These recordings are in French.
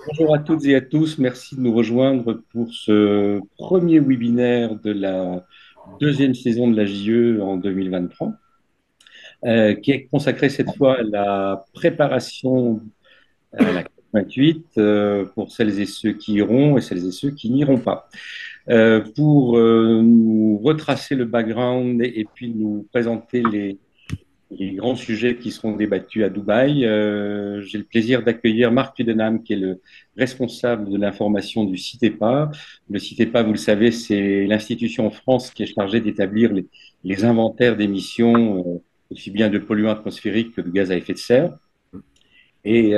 Bonjour à toutes et à tous, merci de nous rejoindre pour ce premier webinaire de la deuxième saison de la JE en 2023, qui est consacré cette fois à la préparation à la COP28 pour celles et ceux qui iront et celles et ceux qui n'iront pas. Pour nous retracer le background et puis nous présenter les grands sujets qui seront débattus à Dubaï. J'ai le plaisir d'accueillir Marc Tudenham, qui est le responsable de l'information du CITEPA. Le CITEPA, vous le savez, c'est l'institution en France qui est chargée d'établir les inventaires d'émissions, aussi bien de polluants atmosphériques que de gaz à effet de serre. Et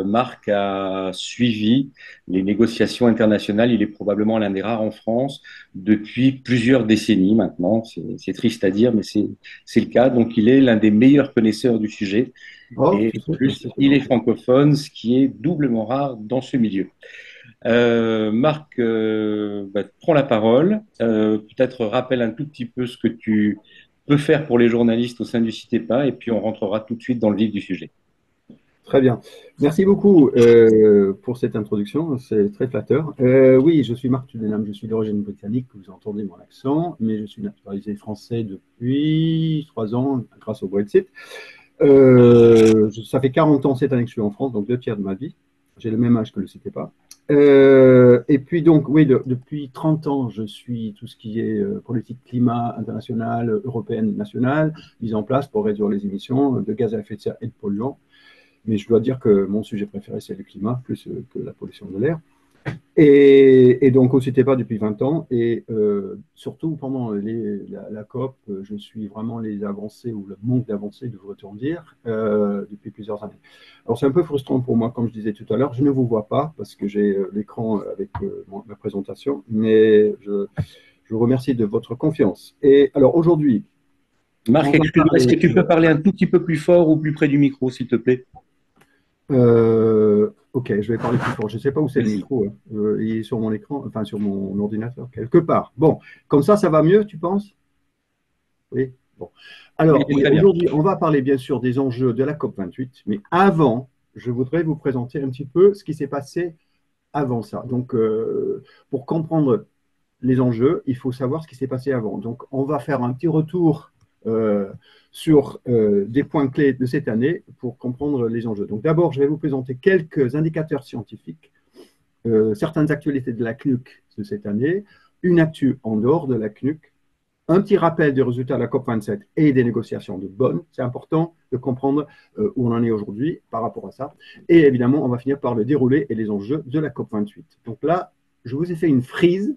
Marc a suivi les négociations internationales. Il est probablement l'un des rares en France depuis plusieurs décennies maintenant. C'est triste à dire, mais c'est le cas. Donc, il est l'un des meilleurs connaisseurs du sujet. Oh, Et tu en sais, plus, merci, c'est il est gentil. francophone, ce qui est doublement rare dans ce milieu. Marc, prends la parole. Peut-être rappelle un tout petit peu ce que tu peux faire pour les journalistes au sein du CITEPA, et puis on rentrera tout de suite dans le vif du sujet. Très bien. Merci beaucoup pour cette introduction, c'est très flatteur. Oui, je suis Marc Tudenham, je suis d'origine britannique, vous entendez mon accent, mais je suis naturalisé français depuis 3 ans grâce au Brexit. Ça fait 40 ans cette année que je suis en France, donc 2 tiers de ma vie. J'ai le même âge que le CTPA. Et puis donc, oui, depuis 30 ans, je suis tout ce qui est politique climat internationale, européenne, nationale, mise en place pour réduire les émissions de gaz à effet de serre et de polluants. Mais je dois dire que mon sujet préféré, c'est le climat, plus que la pollution de l'air. Et donc, au CITEPA depuis 20 ans, et surtout pendant la COP, je suis vraiment les avancées, ou le manque d'avancées, devrait-on dire, depuis plusieurs années. Alors, c'est un peu frustrant pour moi, comme je disais tout à l'heure, je ne vous vois pas, parce que j'ai l'écran avec ma présentation, mais je vous remercie de votre confiance. Et alors, aujourd'hui, on Marc, va excuse-moi, est-ce que parler tu peux parler un tout petit peu plus fort ou plus près du micro, s'il te plaît? Ok, je vais parler plus fort. Je ne sais pas où c'est le Merci. micro, hein. Il est sur mon écran, enfin sur mon ordinateur, quelque part. Bon, comme ça va mieux, tu penses? Oui. Bon. Oui, Alors, oui, très bien. aujourd'hui, on va parler bien sûr des enjeux de la COP28, mais avant, je voudrais vous présenter un petit peu ce qui s'est passé avant ça. Donc, pour comprendre les enjeux, il faut savoir ce qui s'est passé avant. Donc, on va faire un petit retour euh, sur des points clés de cette année pour comprendre les enjeux. Donc, d'abord, je vais vous présenter quelques indicateurs scientifiques, certaines actualités de la CNUC de cette année, une actu en dehors de la CNUC, un petit rappel des résultats de la COP27 et des négociations de Bonn. C'est important de comprendre où on en est aujourd'hui par rapport à ça. Et évidemment, on va finir par le déroulé et les enjeux de la COP28. Donc là, je vous ai fait une frise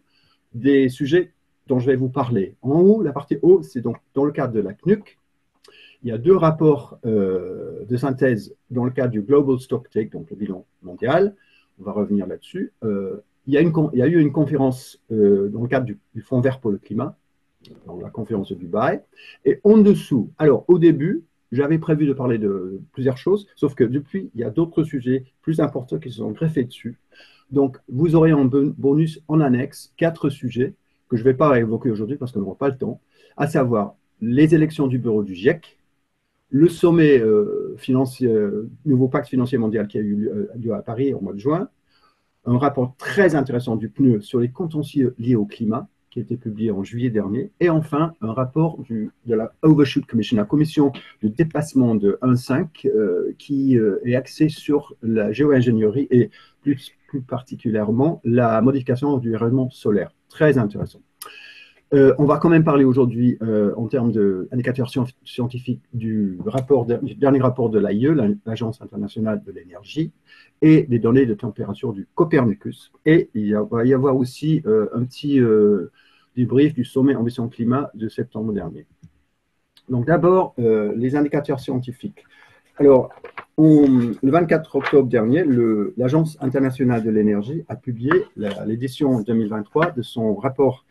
des sujets dont je vais vous parler. En haut, la partie haut, c'est donc dans le cadre de la CNUC. Il y a 2 rapports de synthèse dans le cadre du Global Stocktake, donc le bilan mondial. On va revenir là-dessus. Il y a eu une conférence dans le cadre du Fonds vert pour le climat, dans la conférence de Dubaï. Et en dessous, alors au début, j'avais prévu de parler de plusieurs choses, sauf que depuis, il y a d'autres sujets plus importants qui se sont greffés dessus. Donc, vous aurez en bonus en annexe 4 sujets que je ne vais pas évoquer aujourd'hui parce qu'on n'aura pas le temps, à savoir les élections du bureau du GIEC, le sommet financier, nouveau pacte financier mondial qui a eu lieu à Paris au mois de juin, un rapport très intéressant du PNUE sur les contentieux liés au climat, qui a été publié en juillet dernier, et enfin un rapport de la Overshoot Commission, la commission de dépassement de 1.5, qui est axée sur la géo-ingénierie et plus particulièrement la modification du rayonnement solaire. Très intéressant. On va quand même parler aujourd'hui, en termes d'indicateurs scientifiques, du dernier rapport de l'AIE, l'Agence internationale de l'énergie, et des données de température du Copernicus. Et va y avoir aussi un petit débrief du sommet Ambition Climat de septembre dernier. Donc d'abord, les indicateurs scientifiques. Alors, le 24 octobre dernier, l'Agence internationale de l'énergie a publié l'édition 2023 de son rapport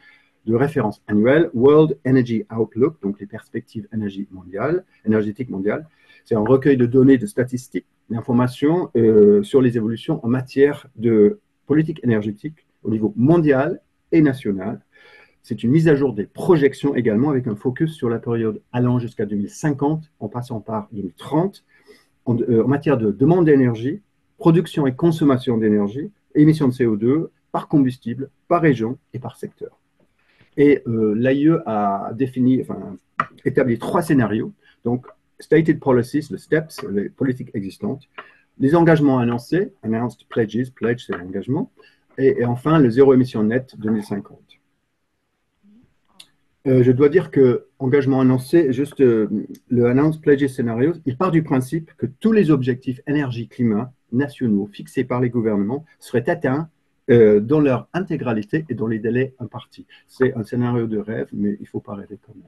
de référence annuel World Energy Outlook, donc les perspectives énergétiques mondiales. C'est un recueil de données, de statistiques, d'informations sur les évolutions en matière de politique énergétique au niveau mondial et national. C'est une mise à jour des projections également, avec un focus sur la période allant jusqu'à 2050, en passant par 2030, en matière de demande d'énergie, production et consommation d'énergie, émissions de CO2 par combustible, par région et par secteur. Et l'AIE a établi 3 scénarios. Donc, Stated Policies, le STEPS, les politiques existantes, les engagements annoncés, Announced Pledges, pledge c'est l'engagement, et enfin le zéro émission net 2050. Je dois dire que engagement annoncé, juste le Announced Pledges Scenario, il part du principe que tous les objectifs énergie-climat nationaux fixés par les gouvernements seraient atteints dans leur intégralité et dans les délais impartis. C'est un scénario de rêve, mais il ne faut pas rêver quand même.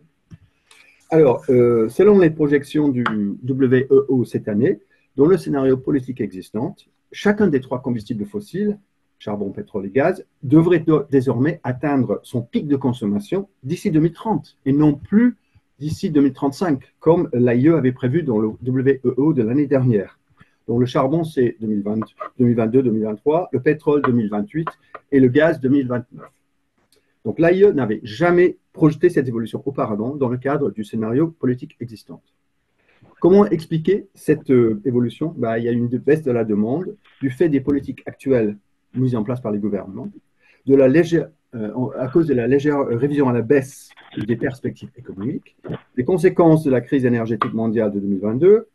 Alors, selon les projections du WEO cette année, dans le scénario politique existant, chacun des 3 combustibles fossiles, charbon, pétrole et gaz, devrait désormais atteindre son pic de consommation d'ici 2030 et non plus d'ici 2035, comme l'AIE avait prévu dans le WEO de l'année dernière. Donc le charbon, c'est 2022-2023, le pétrole 2028 et le gaz 2029. Donc l'AIE n'avait jamais projeté cette évolution auparavant dans le cadre du scénario politique existant. Comment expliquer cette évolution? Il y a une baisse de la demande du fait des politiques actuelles mises en place par les gouvernements, à cause de la légère révision à la baisse des perspectives économiques, les conséquences de la crise énergétique mondiale de 2022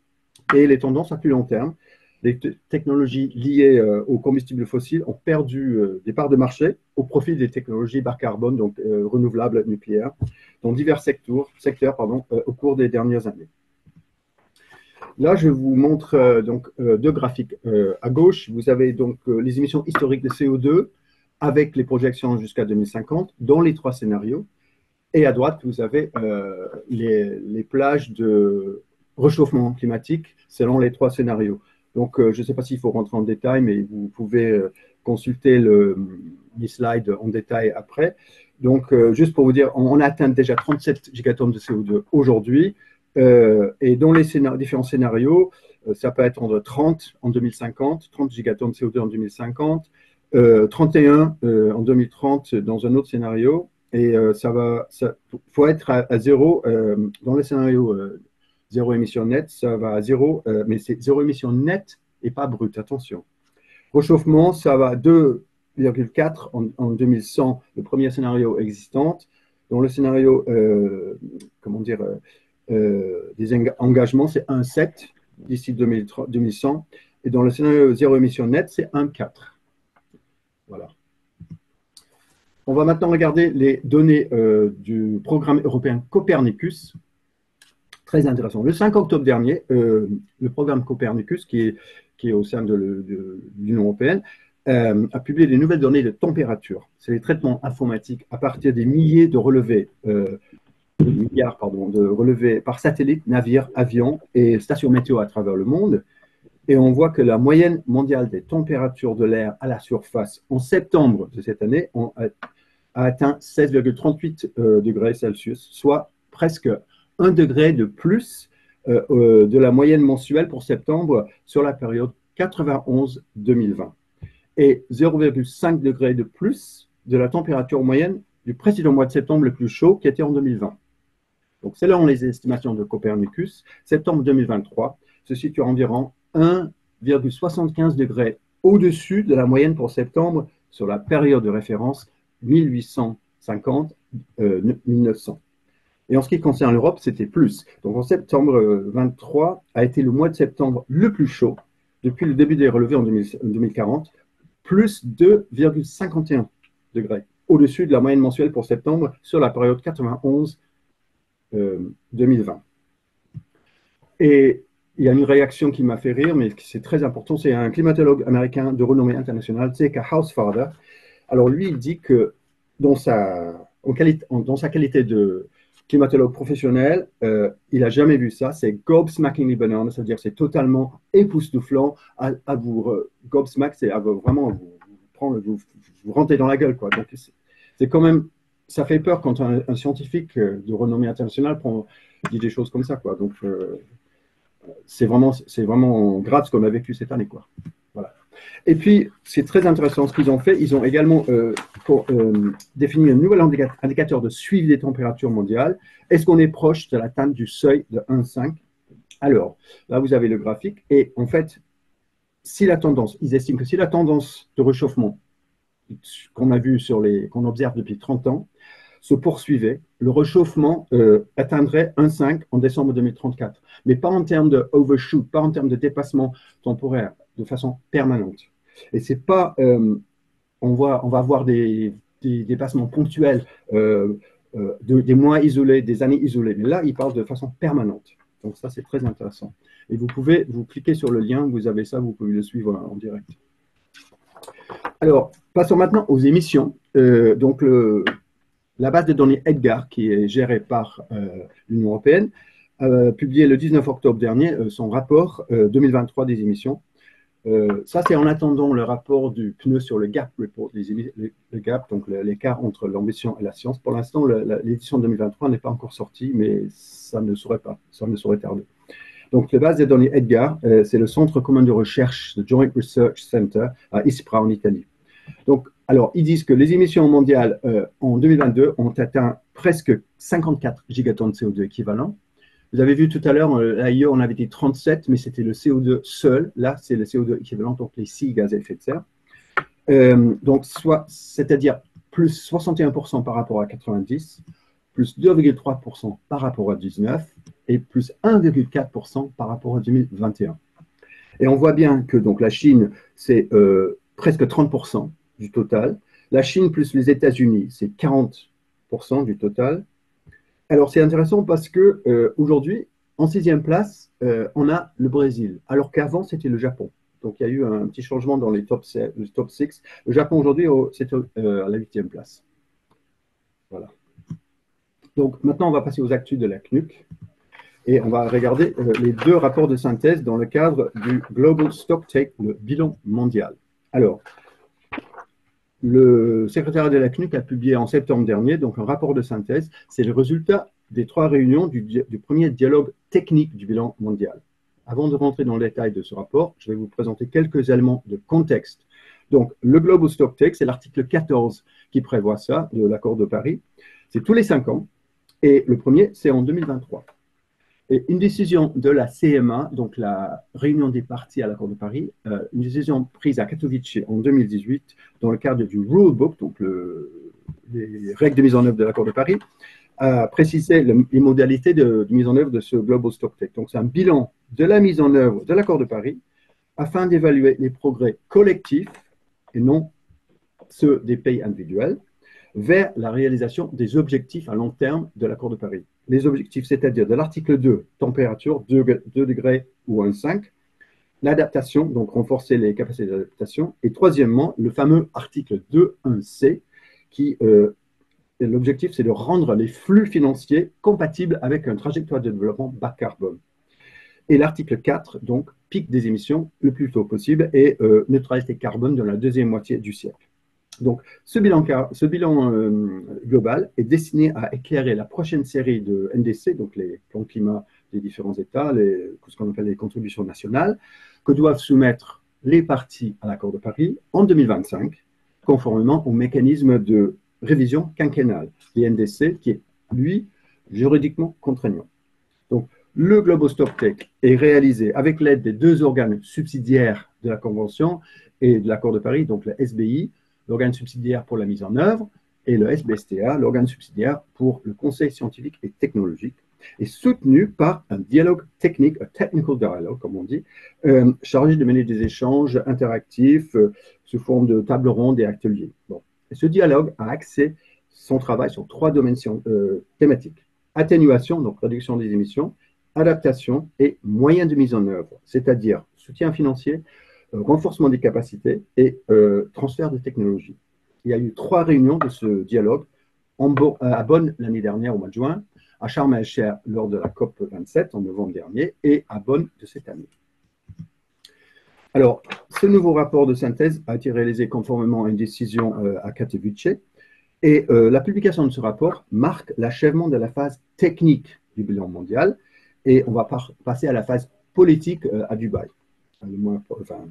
et les tendances à plus long terme. Les technologies liées aux combustibles fossiles ont perdu des parts de marché au profit des technologies bas carbone, donc renouvelables nucléaires, dans divers secteurs au cours des dernières années. Là, je vous montre donc 2 graphiques. À gauche, vous avez donc les émissions historiques de CO2 avec les projections jusqu'à 2050 dans les 3 scénarios. Et à droite, vous avez les plages de réchauffement climatique selon les 3 scénarios. Donc, je ne sais pas s'il faut rentrer en détail, mais vous pouvez consulter les slides en détail après. Donc, juste pour vous dire, on atteint déjà 37 gigatonnes de CO2 aujourd'hui. Et dans les différents scénarios, ça peut être entre 30 en 2050, 30 gigatonnes de CO2 en 2050, 31 en 2030 dans un autre scénario. Et faut être à zéro dans le scénario zéro émission nette, ça va à zéro, mais c'est zéro émission nette et pas brute, attention. Réchauffement, ça va à 2,4 en 2100, le premier scénario existant. Dans le scénario, des engagements, c'est 1,7 d'ici 2100. Et dans le scénario zéro émission net, c'est 1,4. Voilà. On va maintenant regarder les données du programme européen Copernicus. Très intéressant. Le 5 octobre dernier, le programme Copernicus, qui est au sein de l'Union européenne, a publié des nouvelles données de température. C'est les traitements informatiques à partir des milliers de relevés de relevés par satellite, navires, avions et stations météo à travers le monde. Et on voit que la moyenne mondiale des températures de l'air à la surface en septembre de cette année a atteint 16,38 degrés Celsius, soit presque 1 degré de plus de la moyenne mensuelle pour septembre sur la période 91-2020 et 0,5 degré de plus de la température moyenne du précédent mois de septembre le plus chaud qui était en 2020. Donc, selon les estimations de Copernicus, septembre 2023 se situe à environ 1,75 degrés au-dessus de la moyenne pour septembre sur la période de référence 1850-1900. Et en ce qui concerne l'Europe, c'était plus. Donc, en septembre 2023 a été le mois de septembre le plus chaud depuis le début des relevés en 2040, plus 2,51 degrés au-dessus de la moyenne mensuelle pour septembre sur la période 91-2020. Et il y a une réaction qui m'a fait rire, mais c'est très important. C'est un climatologue américain de renommée internationale, C.K. Hausfather. Alors lui, il dit que dans sa qualité de climatologue professionnel, il n'a jamais vu ça. C'est gobsmackingly banana, c'est-à-dire c'est totalement époustouflant. Gobsmack, c'est vraiment vous rentrer dans la gueule, quoi. Donc c'est quand même, ça fait peur quand un scientifique de renommée internationale dit des choses comme ça, quoi. Donc c'est vraiment grave ce qu'on a vécu cette année, quoi. Voilà. Et puis, c'est très intéressant ce qu'ils ont fait. Ils ont également défini un nouvel indicateur de suivi des températures mondiales. Est-ce qu'on est proche de l'atteinte du seuil de 1,5? Alors, là, vous avez le graphique. Et en fait, si la tendance, ils estiment que si la tendance de réchauffement qu'on a vu qu'on observe depuis 30 ans, se poursuivait, le réchauffement atteindrait 1,5 en décembre 2034. Mais pas en termes de overshoot, pas en termes de dépassement temporaire, de façon permanente. Et c'est pas, on va avoir des dépassements ponctuels, des mois isolés, des années isolées. Mais là, il parle de façon permanente. Donc ça, c'est très intéressant. Et vous cliquez sur le lien, vous avez ça, vous pouvez le suivre en direct. Alors, passons maintenant aux émissions. Donc, la base de données EDGAR, qui est gérée par l'Union européenne, a publié le 19 octobre dernier son rapport 2023 des émissions. Ça, c'est en attendant le rapport du PNE sur le GAP report, le GAP, donc l'écart entre l'ambition et la science. Pour l'instant, l'édition 2023 n'est pas encore sortie, mais ça ne saurait tarder. Donc, la base de données EDGAR, c'est le Centre commun de recherche, le Joint Research Center à Ispra en Italie. Donc, alors, ils disent que les émissions mondiales en 2022 ont atteint presque 54 gigatonnes de CO2 équivalent. Vous avez vu tout à l'heure, ailleurs, on avait dit 37, mais c'était le CO2 seul. Là, c'est le CO2 équivalent, donc les 6 gaz à effet de serre. Donc, c'est-à-dire plus 61% par rapport à 90, plus 2,3% par rapport à 19 et plus 1,4% par rapport à 2021. Et on voit bien que donc, la Chine, c'est presque 30% du total. La Chine plus les États-Unis, c'est 40% du total. Alors, c'est intéressant parce qu'aujourd'hui, en 6e place, on a le Brésil, alors qu'avant, c'était le Japon. Donc, il y a eu un petit changement dans le top 6. Le Japon, aujourd'hui, c'est à la 8e place. Voilà. Donc, maintenant, on va passer aux actus de la CNUC. Et on va regarder les 2 rapports de synthèse dans le cadre du Global Stocktake, le bilan mondial. Alors, le secrétariat de la CNUC a publié en septembre dernier donc un rapport de synthèse. C'est le résultat des 3 réunions du premier dialogue technique du bilan mondial. Avant de rentrer dans le détail de ce rapport, je vais vous présenter quelques éléments de contexte. Donc, le Global Stocktake, c'est l'article 14 qui prévoit ça, de l'accord de Paris. C'est tous les 5 ans. Et le premier, c'est en 2023. Et une décision de la CMA, donc la réunion des parties à l'accord de Paris, une décision prise à Katowice en 2018 dans le cadre du Rulebook, donc les règles de mise en œuvre de l'accord de Paris, a précisé les modalités de mise en œuvre de ce Global Stocktake. Donc c'est un bilan de la mise en œuvre de l'accord de Paris afin d'évaluer les progrès collectifs et non ceux des pays individuels vers la réalisation des objectifs à long terme de l'accord de Paris. Les objectifs, c'est-à-dire de l'article 2, température, 2 degrés ou 1,5, l'adaptation, donc renforcer les capacités d'adaptation, et troisièmement, le fameux article 2.1c, qui, l'objectif, c'est de rendre les flux financiers compatibles avec une trajectoire de développement bas carbone. Et l'article 4, donc, pic des émissions le plus tôt possible et neutralité carbone dans la deuxième moitié du siècle. Donc, ce bilan global est destiné à éclairer la prochaine série de NDC, donc les plans climat des différents États, ce qu'on appelle les contributions nationales, que doivent soumettre les parties à l'accord de Paris en 2025, conformément au mécanisme de révision quinquennale, les NDC, qui est, lui, juridiquement contraignant. Donc, le Global Stocktake est réalisé avec l'aide des 2 organes subsidiaires de la Convention et de l'accord de Paris, donc le SBI, l'organe subsidiaire pour la mise en œuvre, et le SBSTA, l'organe subsidiaire pour le conseil scientifique et technologique, est soutenu par un dialogue technique, un technical dialogue, comme on dit, chargé de mener des échanges interactifs sous forme de tables rondes et ateliers. Bon. Et ce dialogue a axé son travail sur 3 domaines thématiques. Atténuation, donc réduction des émissions, adaptation et moyens de mise en œuvre, c'est-à-dire soutien financier, renforcement des capacités et transfert de technologies. Il y a eu 3 réunions de ce dialogue à Bonn l'année dernière au mois de juin, à Sharm el-Sheikh lors de la COP 27 en novembre dernier et à Bonn de cette année. Alors, ce nouveau rapport de synthèse a été réalisé conformément à une décision à Katowice et la publication de ce rapport marque l'achèvement de la phase technique du bilan mondial et on va passer à la phase politique à Dubaï.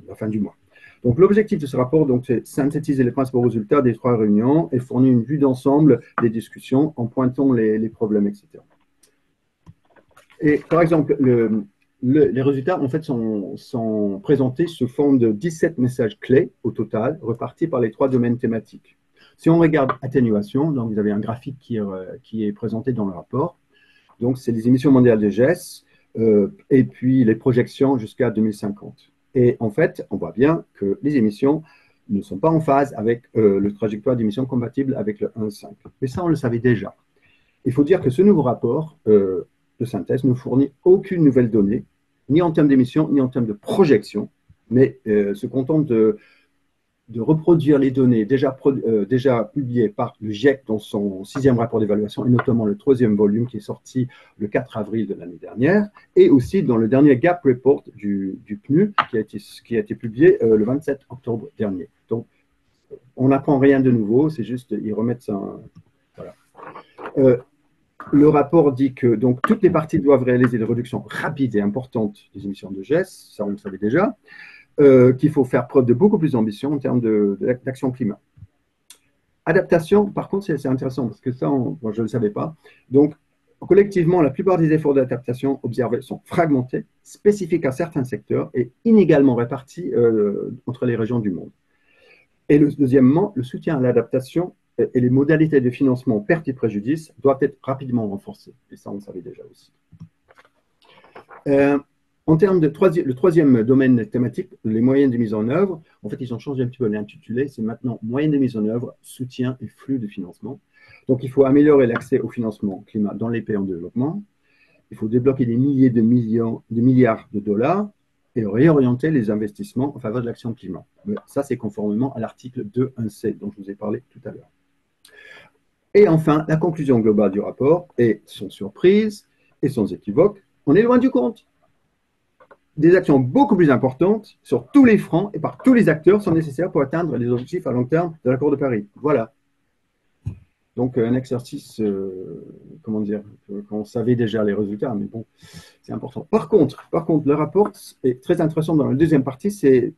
La fin du mois. Donc, l'objectif de ce rapport, c'est synthétiser les principaux résultats des 3 réunions et fournir une vue d'ensemble des discussions en pointant les problèmes, etc. Et par exemple, les résultats, en fait, sont présentés sous forme de 17 messages clés au total, repartis par les 3 domaines thématiques. Si on regarde atténuation, donc vous avez un graphique qui est présenté dans le rapport. Donc, c'est les émissions mondiales de GES et puis les projections jusqu'à 2050. Et en fait, on voit bien que les émissions ne sont pas en phase avec le trajectoire d'émissions compatible avec le 1.5. Mais ça, on le savait déjà. Il faut dire que ce nouveau rapport de synthèse ne fournit aucune nouvelle donnée, ni en termes d'émissions, ni en termes de projection, mais se contente de reproduire les données déjà publiées par le GIEC dans son 6e rapport d'évaluation, et notamment le 3e volume qui est sorti le 4 avril de l'année dernière, et aussi dans le dernier Gap Report du PNU qui a été publié le 27 octobre dernier. Donc, on n'apprend rien de nouveau, c'est juste, ils remettent ça. Voilà. Le rapport dit que donc, toutes les parties doivent réaliser des réductions rapides et importantes des émissions de GES, ça on le savait déjà, qu'il faut faire preuve de beaucoup plus d'ambition en termes d'action climat. Adaptation, par contre, c'est intéressant parce que ça, moi, je ne le savais pas. Donc, collectivement, la plupart des efforts d'adaptation observés sont fragmentés, spécifiques à certains secteurs et inégalement répartis entre les régions du monde. Et deuxièmement, le soutien à l'adaptation et les modalités de financement pertes et préjudices doivent être rapidement renforcés. Et ça, on le savait déjà aussi. En termes de le 3e domaine thématique, les moyens de mise en œuvre, en fait, ils ont changé un petit peu l'intitulé. C'est maintenant moyens de mise en œuvre, soutien et flux de financement. Donc, il faut améliorer l'accès au financement climat dans les pays en développement. Il faut débloquer des milliers de milliards de dollars et réorienter les investissements en faveur de l'action climat. Ça, c'est conformément à l'article 2.1c dont je vous ai parlé tout à l'heure. Et enfin, la conclusion globale du rapport est sans surprise et sans équivoque. On est loin du compte. Des actions beaucoup plus importantes sur tous les fronts et par tous les acteurs sont nécessaires pour atteindre les objectifs à long terme de l'accord de Paris. Voilà. Donc, un exercice, comment dire, qu'on savait déjà les résultats, mais bon, c'est important. Par contre, le rapport est très intéressant dans la deuxième partie,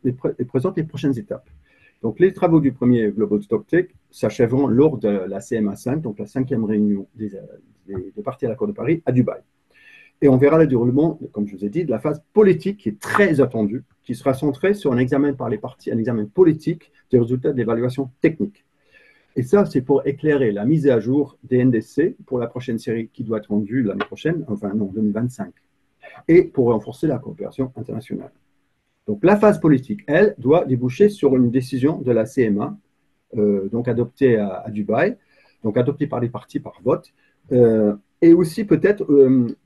il présente les prochaines étapes. Donc, les travaux du premier Global Stocktake s'achèveront lors de la CMA5, donc la 5e réunion des parties à l'accord de Paris à Dubaï. Et on verra le déroulement, comme je vous ai dit, de la phase politique qui est très attendue, qui sera centrée sur un examen par les parties, un examen politique des résultats de l'évaluation technique. Et ça, c'est pour éclairer la mise à jour des NDC pour la prochaine série qui doit être rendue l'année prochaine, enfin non, 2025, et pour renforcer la coopération internationale. Donc la phase politique, elle, doit déboucher sur une décision de la CMA, donc adoptée à Dubaï, donc adoptée par les parties par vote, et aussi peut-être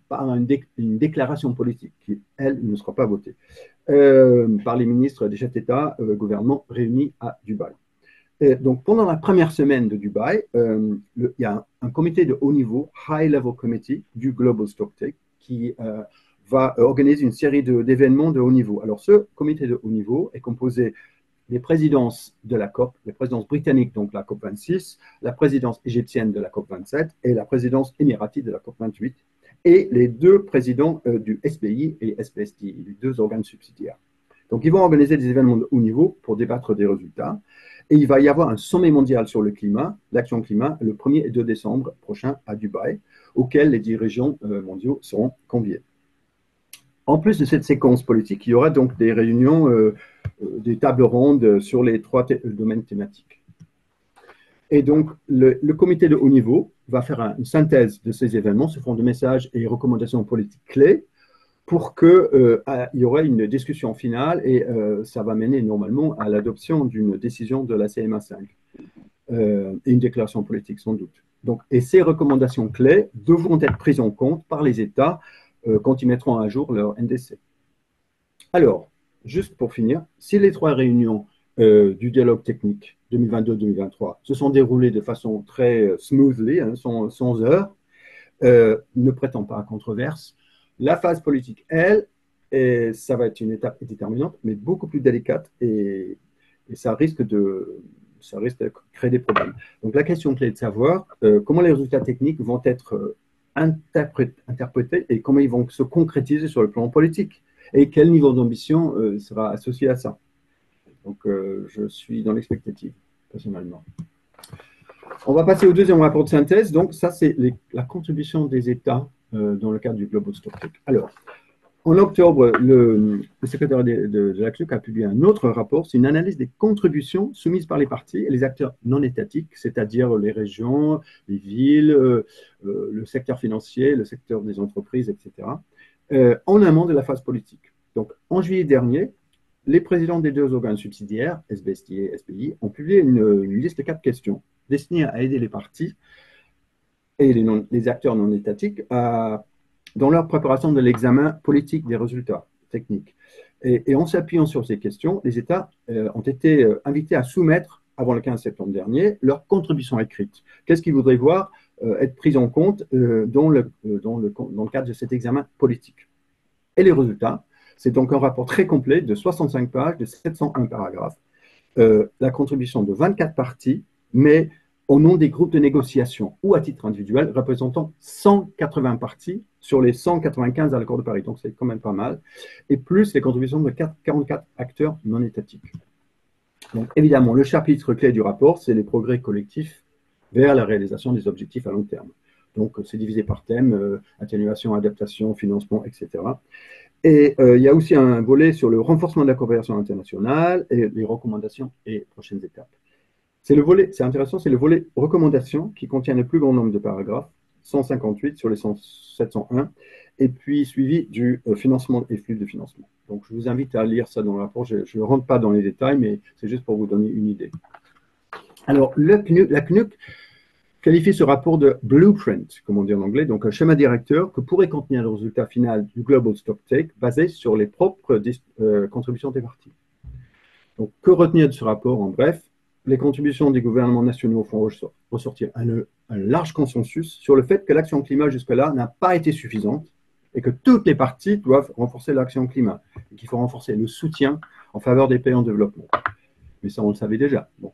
par une déclaration politique qui, elle, ne sera pas votée, par les ministres des chefs d'État, gouvernements réunis à Dubaï. Et donc, pendant la première semaine de Dubaï, il y a un comité de haut niveau, High Level Committee du Global Stocktake, qui va organiser une série d'événements de haut niveau. Alors, ce comité de haut niveau est composé des présidences de la COP, les présidences britanniques, donc la COP 26, la présidence égyptienne de la COP 27 et la présidence émiratie de la COP 28, et les 2 présidents du SPI et SPST, les 2 organes subsidiaires. Donc, ils vont organiser des événements de haut niveau pour débattre des résultats. Et il va y avoir un sommet mondial sur le climat, l'action climat, le 1er et 2 décembre prochain à Dubaï, auquel les dirigeants mondiaux seront conviés. En plus de cette séquence politique, il y aura donc des réunions, des tables rondes sur les 3 domaines thématiques. Et donc, le comité de haut niveau va faire une synthèse de ces événements sous forme de messages et recommandations politiques clés pour qu'il y aurait une discussion finale et ça va mener normalement à l'adoption d'une décision de la CMA5 et une déclaration politique sans doute. Donc, et ces recommandations clés devront être prises en compte par les États quand ils mettront à jour leur NDC. Alors, juste pour finir, si les 3 réunions du dialogue technique 2022-2023 se sont déroulées de façon très smoothly, hein, sans heurts, ne prétend pas à controverse, la phase politique, elle, ça va être une étape déterminante, mais beaucoup plus délicate et ça risque de créer des problèmes. Donc la question clé est de savoir comment les résultats techniques vont être interprétés et comment ils vont se concrétiser sur le plan politique et quel niveau d'ambition sera associé à ça. Donc je suis dans l'expectative, personnellement. On va passer au deuxième rapport de synthèse. Donc, ça, c'est la contribution des États dans le cadre du Global Stocktake. Alors, En octobre, le secrétaire de la CNUC a publié un autre rapport. C'est une analyse des contributions soumises par les partis et les acteurs non étatiques, c'est-à-dire les régions, les villes, le secteur financier, le secteur des entreprises, etc., en amont de la phase politique. Donc, en juillet dernier, les présidents des deux organes subsidiaires, SBST et SPI, ont publié une liste de 4 questions destinées à aider les partis et les acteurs non étatiques dans leur préparation de l'examen politique des résultats techniques. Et en s'appuyant sur ces questions, les États ont été invités à soumettre, avant le 15 septembre dernier, leur contribution écrite. Qu'est-ce qu'ils voudraient voir être pris en compte dans le cadre de cet examen politique. Et les résultats, c'est donc un rapport très complet de 65 pages, de 701 paragraphes, la contribution de 24 parties, mais au nom des groupes de négociation ou à titre individuel, représentant 180 parties sur les 195 à l'accord de Paris. Donc, c'est quand même pas mal. Et plus les contributions de 44 acteurs non étatiques. Donc, évidemment, le chapitre clé du rapport, c'est les progrès collectifs vers la réalisation des objectifs à long terme. Donc, c'est divisé par thème, atténuation, adaptation, financement, etc. Et il y a aussi un volet sur le renforcement de la coopération internationale et les recommandations et prochaines étapes. C'est intéressant, c'est le volet recommandations qui contient le plus grand nombre de paragraphes, 158 sur les 701, et puis suivi du financement et flux de financement. Donc, je vous invite à lire ça dans le rapport. Je ne rentre pas dans les détails, mais c'est juste pour vous donner une idée. Alors, la CNUC qualifie ce rapport de blueprint, comme on dit en anglais, donc un schéma directeur que pourrait contenir le résultat final du Global Stocktake basé sur les propres contributions des partis. Donc, que retenir de ce rapport en bref? Les contributions des gouvernements nationaux font ressortir un large consensus sur le fait que l'action climat jusque-là n'a pas été suffisante et que toutes les parties doivent renforcer l'action climat et qu'il faut renforcer le soutien en faveur des pays en développement. Mais ça, on le savait déjà. Bon.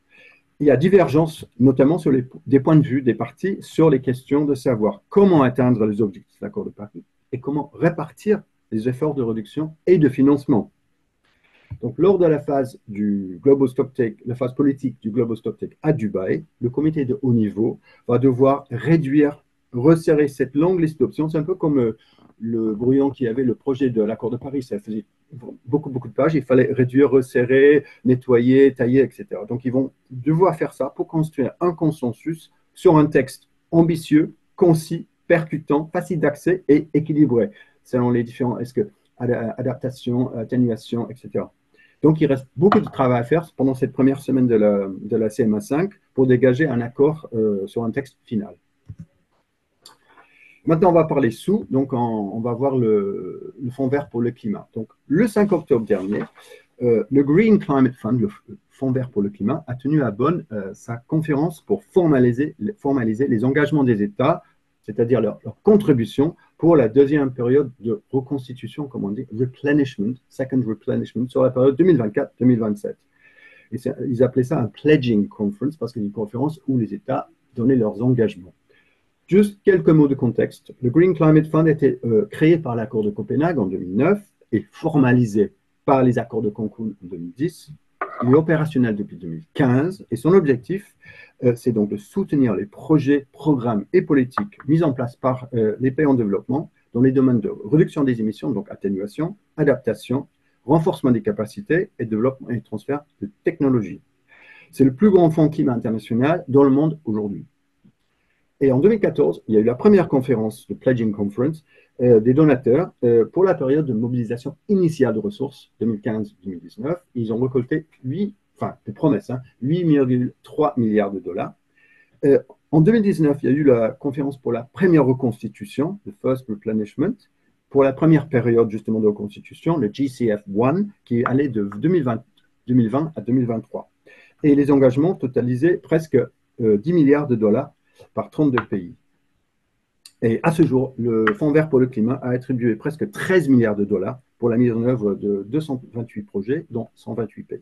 Il y a divergence, notamment sur des points de vue des partis sur les questions de savoir comment atteindre les objectifs de l'accord de Paris et comment répartir les efforts de réduction et de financement. Donc, lors de la phase du Global Stocktake, la phase politique du Global Stocktake à Dubaï, le comité de haut niveau va devoir resserrer cette longue liste d'options. C'est un peu comme le brouillon qui avait le projet de l'accord de Paris. Ça faisait beaucoup de pages. Il fallait réduire, resserrer, nettoyer, tailler, etc. Donc, ils vont devoir faire ça pour construire un consensus sur un texte ambitieux, concis, percutant, facile d'accès et équilibré, selon les différents adaptation, atténuation, etc. Donc, il reste beaucoup de travail à faire pendant cette première semaine de la CMA 5 pour dégager un accord sur un texte final. Maintenant, on va parler sous. Donc, on va voir le Fonds vert pour le climat. Donc, le 5 octobre dernier, le Green Climate Fund, le Fonds vert pour le climat, a tenu à Bonn sa conférence pour formaliser les engagements des États, c'est-à-dire leur contribution pour la deuxième période de reconstitution, comme on dit, replenishment, second replenishment, sur la période 2024-2027. Et ils appelaient ça un pledging conference parce que c'est une conférence où les États donnaient leurs engagements. Juste quelques mots de contexte. Le Green Climate Fund a été créé par l'accord de Copenhague en 2009 et formalisé par les accords de Cancun en 2010. Il est opérationnel depuis 2015 et son objectif, c'est donc de soutenir les projets, programmes et politiques mis en place par les pays en développement dans les domaines de réduction des émissions, donc atténuation, adaptation, renforcement des capacités et développement et transfert de technologies. C'est le plus grand fonds climat international dans le monde aujourd'hui. Et en 2014, il y a eu la première conférence, le Pledging Conference, des donateurs pour la période de mobilisation initiale de ressources 2015-2019. Ils ont récolté 8,3 milliards de dollars. En 2019, il y a eu la conférence pour la première reconstitution, le First Replenishment, pour la première période justement de reconstitution, le GCF1, qui allait de 2020 à 2023. Et les engagements totalisaient presque 10 milliards de dollars par 32 pays. Et à ce jour, le Fonds vert pour le climat a attribué presque 13 milliards de dollars pour la mise en œuvre de 228 projets, dont 128 pays.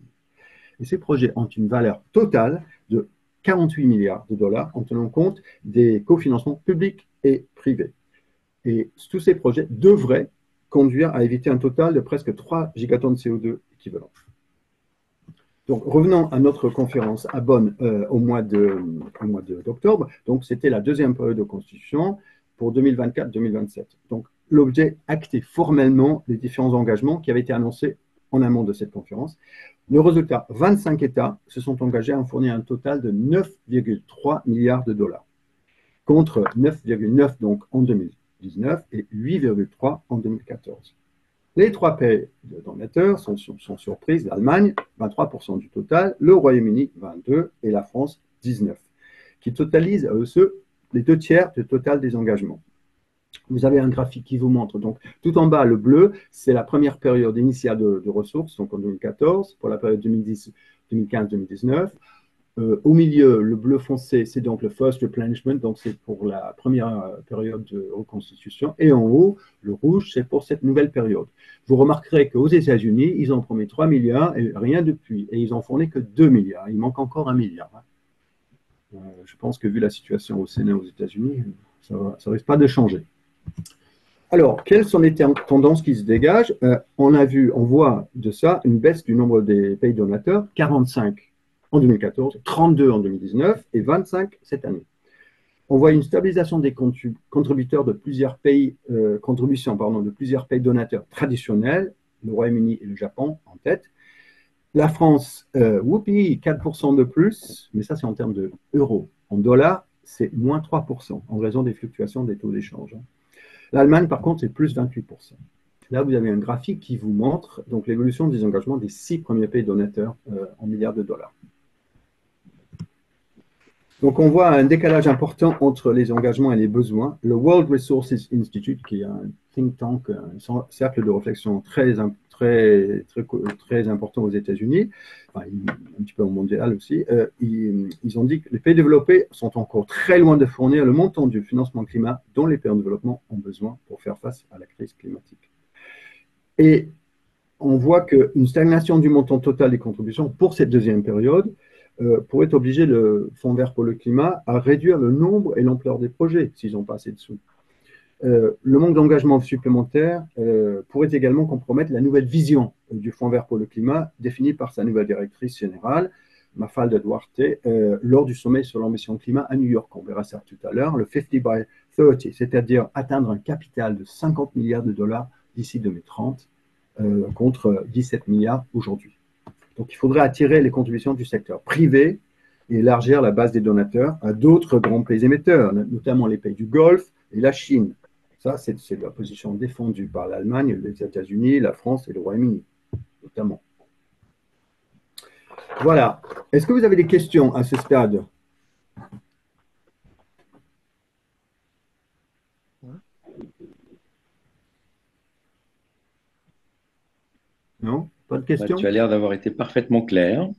Et ces projets ont une valeur totale de 48 milliards de dollars en tenant compte des cofinancements publics et privés. Et tous ces projets devraient conduire à éviter un total de presque 3 gigatonnes de CO2 équivalent. Donc, revenons à notre conférence à Bonn au mois d'octobre. Donc, c'était la deuxième période de constitution pour 2024-2027. Donc, l'objet acté formellement les différents engagements qui avaient été annoncés en amont de cette conférence. Le résultat, 25 États se sont engagés à en fournir un total de 9,3 milliards de dollars, contre 9,9 donc en 2019 et 8,3 en 2014. Les trois pays donateurs sont surprises, l'Allemagne, 23% du total, le Royaume-Uni, 22%, et la France, 19%, qui totalisent les 2 tiers du total des engagements. Vous avez un graphique qui vous montre, donc tout en bas, le bleu, c'est la première période initiale de ressources, donc en 2014, pour la période 2015-2019. Au milieu, le bleu foncé, c'est donc le first replenishment, donc c'est pour la première période de reconstitution. Et en haut, le rouge, c'est pour cette nouvelle période. Vous remarquerez qu'aux États-Unis, ils ont promis 3 milliards et rien depuis. Et ils n'ont fourni que 2 milliards. Il manque encore 1 milliard. Je pense que vu la situation au Sénat aux États-Unis, ça ne risque pas de changer. Alors, quelles sont les tendances qui se dégagent? On voit de ça une baisse du nombre des pays donateurs, 45 en 2014, 32 en 2019 et 25 cette année. On voit une stabilisation des contributeurs de plusieurs pays, de plusieurs pays donateurs traditionnels, le Royaume-Uni et le Japon en tête. La France, 4% de plus, mais ça c'est en termes d'euros. En dollars, c'est moins 3% en raison des fluctuations des taux d'échange. L'Allemagne, par contre, c'est plus 28%. Là, vous avez un graphique qui vous montre donc l'évolution des engagements des 6 premiers pays donateurs en milliards de dollars. Donc, on voit un décalage important entre les engagements et les besoins. Le World Resources Institute, qui est un think tank, un cercle de réflexion très important aux États-Unis, enfin, un petit peu au mondial aussi, ils ont dit que les pays développés sont encore très loin de fournir le montant du financement climat dont les pays en développement ont besoin pour faire face à la crise climatique. Et on voit qu'une stagnation du montant total des contributions pour cette deuxième période pourrait obliger le Fonds vert pour le climat à réduire le nombre et l'ampleur des projets s'ils n'ont pas assez de sous. Le manque d'engagement supplémentaire pourrait également compromettre la nouvelle vision du Fonds vert pour le climat définie par sa nouvelle directrice générale, Mafalda Duarte, lors du sommet sur l'ambition climat à New York. On verra ça tout à l'heure, le 50 by 30, c'est-à-dire atteindre un capital de 50 milliards de dollars d'ici 2030 contre 17 milliards aujourd'hui. Donc, il faudrait attirer les contributions du secteur privé et élargir la base des donateurs à d'autres grands pays émetteurs, notamment les pays du Golfe et la Chine. Ça, c'est la position défendue par l'Allemagne, les États-Unis, la France et le Royaume-Uni, notamment. Voilà. Est-ce que vous avez des questions à ce stade? Non? Pas de questions? Tu as l'air d'avoir été parfaitement clair.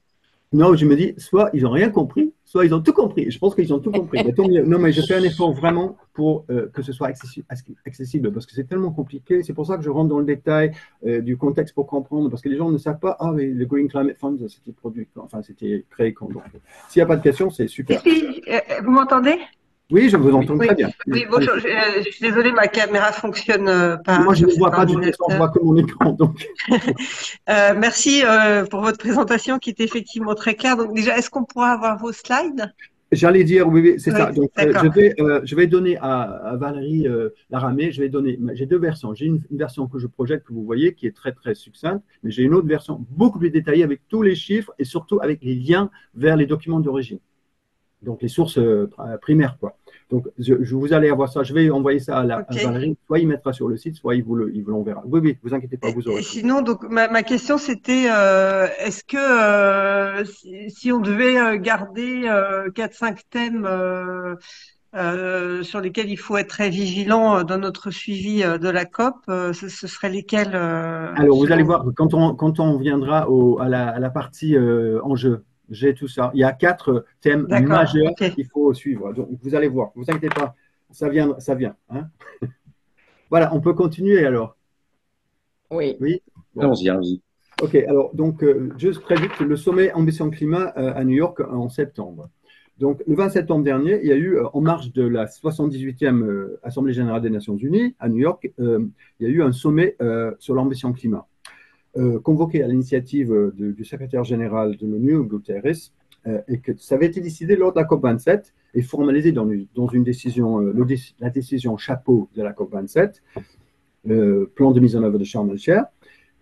Non, je me dis, soit ils n'ont rien compris, soit ils ont tout compris. Je pense qu'ils ont tout compris. Mais tant mieux. Non, mais je fais un effort vraiment pour que ce soit accessible, parce que c'est tellement compliqué. C'est pour ça que je rentre dans le détail du contexte pour comprendre, parce que les gens ne savent pas, ah, mais le Green Climate Fund, c'était produit, enfin, c'était créé quand. Donc, s'il n'y a pas de questions, c'est super. Vous m'entendez? Oui, je vous entends très bien. Oui, bonjour, je suis désolée, ma caméra fonctionne pas. Moi, je ne vois pas du tout, je vois que mon écran. Donc. Merci pour votre présentation qui est effectivement très claire. Donc déjà, est-ce qu'on pourra avoir vos slides? J'allais dire, oui, c'est ça. Donc, je vais donner à Valérie Laramé, j'ai 2 versions. J'ai une version que je projette, que vous voyez, qui est très, très succincte, mais j'ai une autre version beaucoup plus détaillée avec tous les chiffres et surtout avec les liens vers les documents d'origine. Donc, les sources primaires, quoi. Donc, vous allez avoir ça. Je vais envoyer ça à Valérie. Soit il mettra sur le site, soit il vous l'enverra. Oui, vous inquiétez pas, vous aurez. Sinon, donc, ma question, c'était est-ce que si on devait garder 4-5 thèmes sur lesquels il faut être très vigilant dans notre suivi de la COP, ce serait lesquels Alors, vous allez voir, quand on viendra à la partie enjeu, j'ai tout ça. Il y a 4 thèmes majeurs qu'il faut suivre. Donc, vous allez voir, ne vous inquiétez pas, ça vient. Hein. Voilà, on peut continuer alors. Oui. Bon. Allons-y. OK, alors, donc, juste très vite, le sommet Ambition Climat à New York en septembre. Donc, le 20 septembre dernier, il y a eu, en marge de la 78e Assemblée générale des Nations Unies à New York, il y a eu un sommet sur l'ambition climat. Convoqué à l'initiative du secrétaire général de l'ONU, Guterres, et que ça avait été décidé lors de la COP27 et formalisé dans une décision, la décision chapeau de la COP27. le plan de mise en œuvre de Sharm el-Sheikh.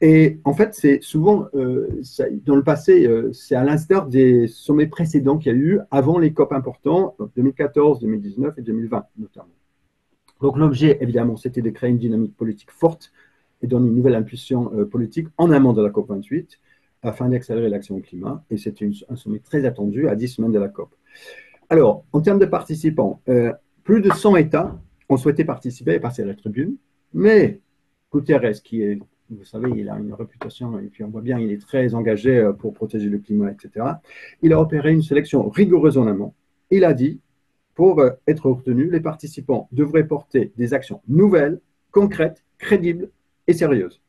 Et en fait, c'est souvent, dans le passé, c'est à l'instar des sommets précédents qu'il y a eu avant les COP importants, 2014, 2019 et 2020 notamment. Donc l'objet, évidemment, c'était de créer une dynamique politique forte et donner une nouvelle impulsion politique en amont de la COP 28 afin d'accélérer l'action au climat. Et c'était un sommet très attendu à 10 semaines de la COP. Alors, en termes de participants, plus de 100 États ont souhaité participer et passer à la tribune, mais Guterres, qui est, vous savez, il a une réputation, et puis on voit bien, il est très engagé pour protéger le climat, etc. Il a opéré une sélection rigoureuse en amont. Il a dit, pour être retenu, les participants devraient porter des actions nouvelles, concrètes, crédibles et sérieuses.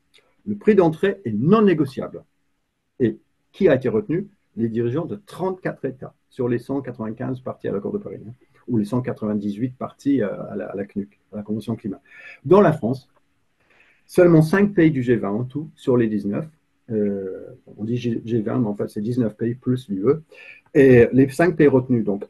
Le prix d'entrée est non négociable. Et qui a été retenu? Les dirigeants de 34 États sur les 195 parties à l'accord de Paris, hein, ou les 198 parties à la CNUC, à la Convention climat. Dans la France, seulement 5 pays du G20 en tout, sur les 19. On dit G20, mais en fait, c'est 19 pays plus l'UE. Et les 5 pays retenus, donc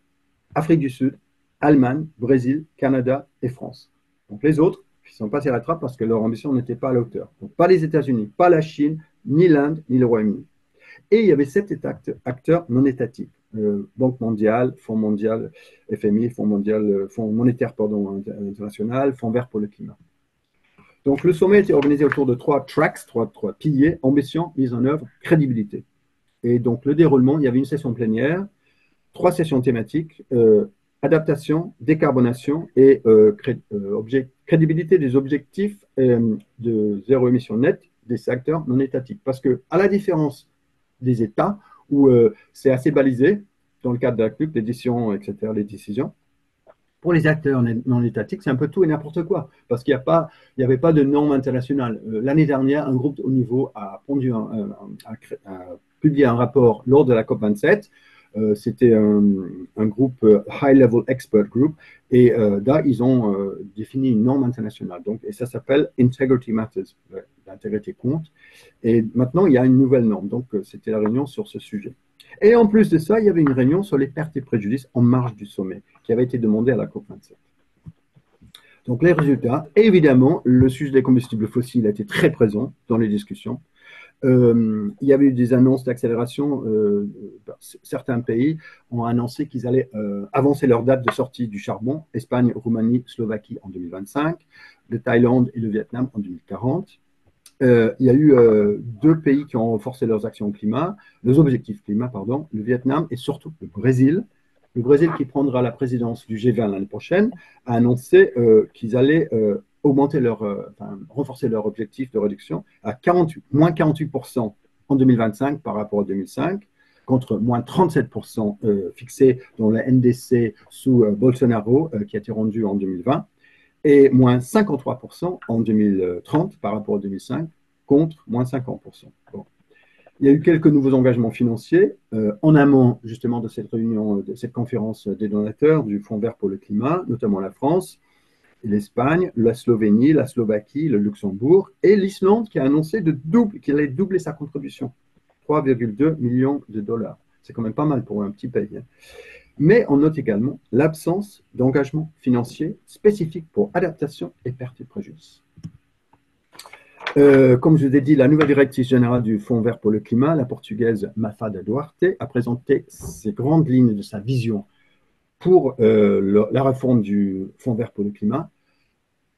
Afrique du Sud, Allemagne, Brésil, Canada et France. Donc les autres, ils ne sont pas tirés à la trappe parce que leur ambition n'était pas à la hauteur. Donc pas les États-Unis, pas la Chine, ni l'Inde, ni le Royaume-Uni. Et il y avait 7 acteurs non étatiques. Banque mondiale, Fonds mondial, FMI, Fonds monétaire international, Fonds vert pour le climat. Donc le sommet était organisé autour de 3 tracks, 3 piliers: ambition, mise en œuvre, crédibilité. Et donc le déroulement, il y avait une session plénière, 3 sessions thématiques, adaptation, décarbonation et crédibilité des objectifs de zéro émission nette des secteurs non étatiques. Parce que, à la différence des États, où c'est assez balisé, dans le cadre de la CNUC, les décisions, etc., les décisions, pour les acteurs non étatiques, c'est un peu tout et n'importe quoi, parce qu'il n'y avait pas de normes internationales. L'année dernière, un groupe de haut niveau a publié un rapport lors de la COP27. C'était un groupe High Level Expert Group, et là, ils ont défini une norme internationale. Donc, et ça s'appelle Integrity Matters, l'intégrité compte. Et maintenant, il y a une nouvelle norme. Donc, c'était la réunion sur ce sujet. Et en plus de ça, il y avait une réunion sur les pertes et préjudices en marge du sommet, qui avait été demandée à la COP27. Donc, les résultats, évidemment, le sujet des combustibles fossiles a été très présent dans les discussions. Il y avait eu des annonces d'accélération. Certains pays ont annoncé qu'ils allaient avancer leur date de sortie du charbon: Espagne, Roumanie, Slovaquie en 2025, le Thaïlande et le Vietnam en 2040. Il y a eu 2 pays qui ont renforcé leurs actions climat, leurs objectifs climat, pardon, le Vietnam et surtout le Brésil. Le Brésil, qui prendra la présidence du G20 l'année prochaine, a annoncé qu'ils allaient renforcer leur objectif de réduction à moins 48% en 2025 par rapport à 2005, contre moins 37% fixé dans la NDC sous Bolsonaro, qui a été rendu en 2020, et moins 53% en 2030 par rapport à 2005, contre moins 50%. Bon. Il y a eu quelques nouveaux engagements financiers en amont justement de cette réunion, de cette conférence des donateurs du Fonds vert pour le climat, notamment la France, l'Espagne, la Slovénie, la Slovaquie, le Luxembourg et l'Islande, qui a annoncé qu'il allait doubler sa contribution, 3,2 millions de dollars. C'est quand même pas mal pour un petit pays. Hein. Mais on note également l'absence d'engagement financier spécifique pour adaptation et perte et préjudice. Comme je vous ai dit, la nouvelle directrice générale du Fonds vert pour le climat, la portugaise Mafalda Duarte, a présenté ses grandes lignes de sa vision pour la réforme du Fonds vert pour le climat,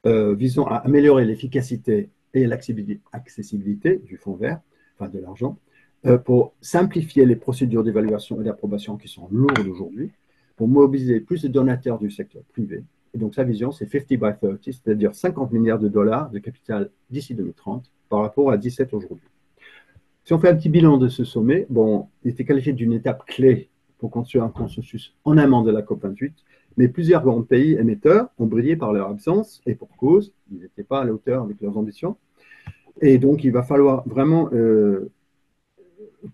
visant à améliorer l'efficacité et l'accessibilité du Fonds vert, enfin de l'argent, pour simplifier les procédures d'évaluation et d'approbation qui sont lourdes aujourd'hui, pour mobiliser plus de donateurs du secteur privé. Et donc sa vision, c'est 50 by 30, c'est-à-dire 50 milliards de dollars de capital d'ici 2030 par rapport à 17 aujourd'hui. Si on fait un petit bilan de ce sommet, bon, il était qualifié d'une étape clé pour construire un consensus en amont de la COP28, mais plusieurs grands pays émetteurs ont brillé par leur absence, et pour cause, ils n'étaient pas à la hauteur avec leurs ambitions. Et donc, il va falloir vraiment,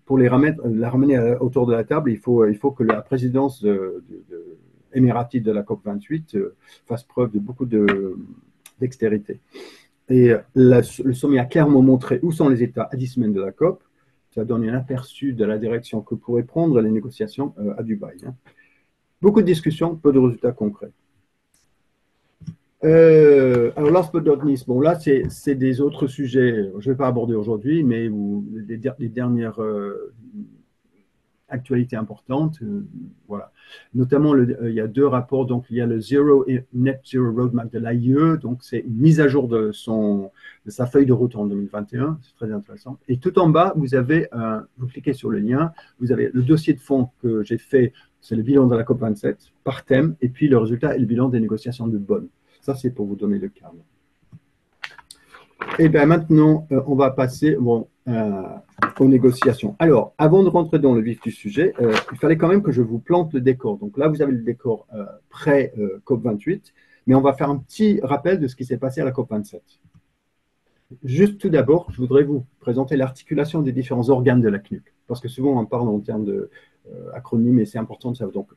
pour la ramener autour de la table, il faut que la présidence émiratie de la COP28 fasse preuve de beaucoup d'extérité. Et le sommet a clairement montré où sont les États à 10 semaines de la COP. Ça donne un aperçu de la direction que pourraient prendre les négociations à Dubaï. Hein. Beaucoup de discussions, peu de résultats concrets. Alors, last but not least, bon, là, c'est des autres sujets, je ne vais pas aborder aujourd'hui, mais les dernières actualités importantes, voilà. Notamment, il y a deux rapports, donc il y a le Net Zero Roadmap de l'AIE, donc c'est une mise à jour de sa feuille de route en 2021, c'est très intéressant. Et tout en bas, vous cliquez sur le lien, vous avez le dossier de fond que j'ai fait, c'est le bilan de la COP27 par thème, et puis le résultat et le bilan des négociations de Bonn. Ça, c'est pour vous donner le cadre. Et bien maintenant, on va passer aux négociations. Alors, avant de rentrer dans le vif du sujet, il fallait quand même que je vous plante le décor. Donc là, vous avez le décor pré-COP28, mais on va faire un petit rappel de ce qui s'est passé à la COP27. Juste tout d'abord, je voudrais vous présenter l'articulation des différents organes de la CNUC, parce que souvent on parle en termes d'acronymes et c'est important de savoir. Donc,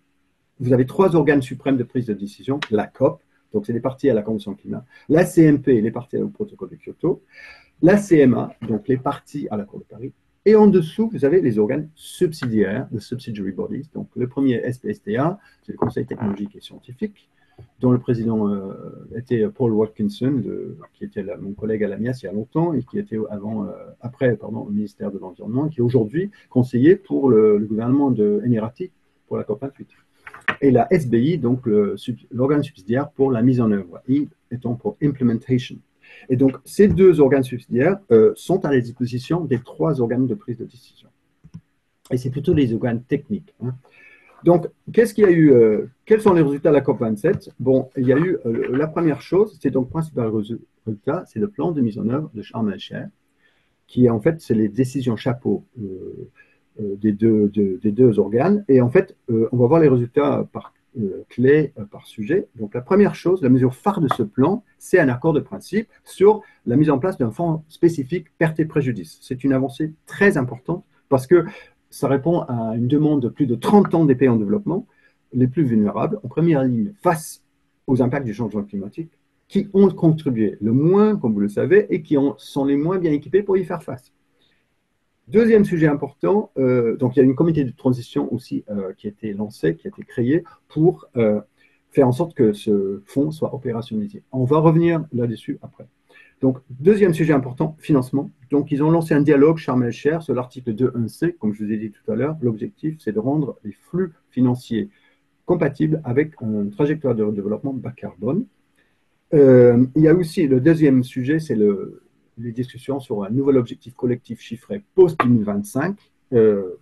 vous avez trois organes suprêmes de prise de décision, la COP, donc c'est les parties à la Convention climat, la CMP, les parties au protocole de Kyoto, la CMA, donc les parties à l'accord de Paris, et en dessous, vous avez les organes subsidiaires, les subsidiary bodies. Donc le premier SPSTA, c'est le Conseil technologique et scientifique, dont le président était Paul Watkinson, qui était mon collègue à l'AMIAS il y a longtemps et qui était après au ministère de l'Environnement, et qui est aujourd'hui conseiller pour le gouvernement de émirati pour la COP28. Et la SBI, donc l'organe subsidiaire pour la mise en œuvre, I étant pour implementation. Et donc, ces deux organes subsidiaires sont à la disposition des trois organes de prise de décision. Et c'est plutôt les organes techniques. Hein. Donc, qu'est-ce qu'il y a eu quels sont les résultats de la COP27? Bon, il y a eu la première chose, c'est donc le principal résultat, c'est le plan de mise en œuvre de Sharm el-Sheikh, qui en fait, c'est les décisions chapeau des deux organes. Et en fait, on va voir les résultats par clés, par sujet. Donc, la première chose, la mesure phare de ce plan, c'est un accord de principe sur la mise en place d'un fonds spécifique perte et préjudice. C'est une avancée très importante parce que ça répond à une demande de plus de 30 ans des pays en développement, les plus vulnérables, en première ligne face aux impacts du changement climatique, qui ont contribué le moins, comme vous le savez, et qui sont les moins bien équipés pour y faire face. Deuxième sujet important, donc il y a une comité de transition aussi qui a été lancé, qui a été créé pour faire en sorte que ce fonds soit opérationnalisé. On va revenir là-dessus après. Donc, deuxième sujet important, financement. Donc, ils ont lancé un dialogue Sharm el-Sheikh sur l'article 2.1c, comme je vous ai dit tout à l'heure. L'objectif, c'est de rendre les flux financiers compatibles avec une trajectoire de développement bas carbone. Il y a aussi le deuxième sujet, c'est les discussions sur un nouvel objectif collectif chiffré post-2025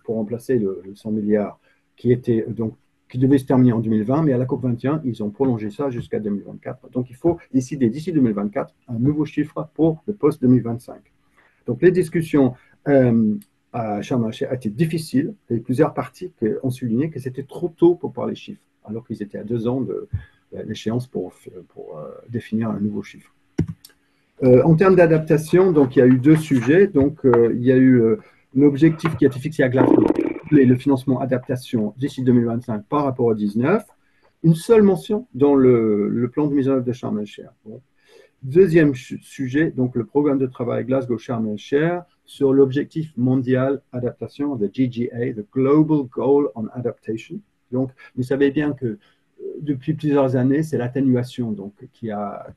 pour remplacer le 100 milliards qui devait se terminer en 2020, mais à la COP21, ils ont prolongé ça jusqu'à 2024. Donc, il faut décider d'ici 2024 un nouveau chiffre pour le post-2025. Donc, les discussions à Sharm el-Sheikh étaient difficiles et plusieurs parties ont souligné que c'était trop tôt pour parler chiffres, alors qu'ils étaient à 2 ans de l'échéance pour définir un nouveau chiffre. En termes d'adaptation, donc il y a eu deux sujets. Donc, il y a eu l'objectif qui a été fixé à Glasgow et le financement adaptation d'ici 2025 par rapport au 19. Une seule mention dans le plan de mise en œuvre de Sharm el-Sheikh. Bon. Deuxième sujet, donc le programme de travail Glasgow-Sharm el-Sheikh sur l'objectif mondial adaptation, le GGA, the Global Goal on Adaptation. Donc, vous savez bien que depuis plusieurs années, c'est l'atténuation qui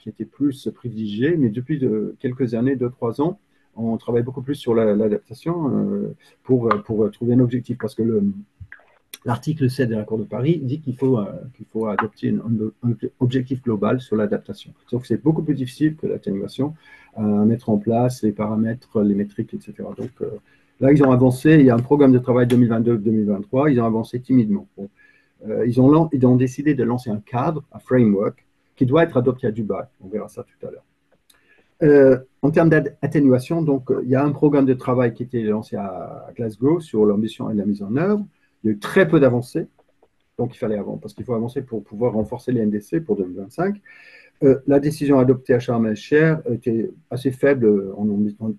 était plus privilégiée, mais depuis quelques années, 2-3 ans, on travaille beaucoup plus sur l'adaptation pour trouver un objectif, parce que l'article 7 de l'accord de Paris dit qu'il faut adopter un objectif global sur l'adaptation. Sauf que c'est beaucoup plus difficile que l'atténuation à mettre en place les paramètres, les métriques, etc. Donc là, ils ont avancé, il y a un programme de travail 2022-2023, ils ont avancé timidement. Bon. Ils ont décidé de lancer un cadre, un framework, qui doit être adopté à Dubaï. On verra ça tout à l'heure. En termes d'atténuation, donc, il y a un programme de travail qui a été lancé à Glasgow sur l'ambition et la mise en œuvre. Il y a eu très peu d'avancées, donc il fallait parce qu'il faut avancer pour pouvoir renforcer les NDC pour 2025. La décision adoptée à Sharm el-Sheikh était assez faible en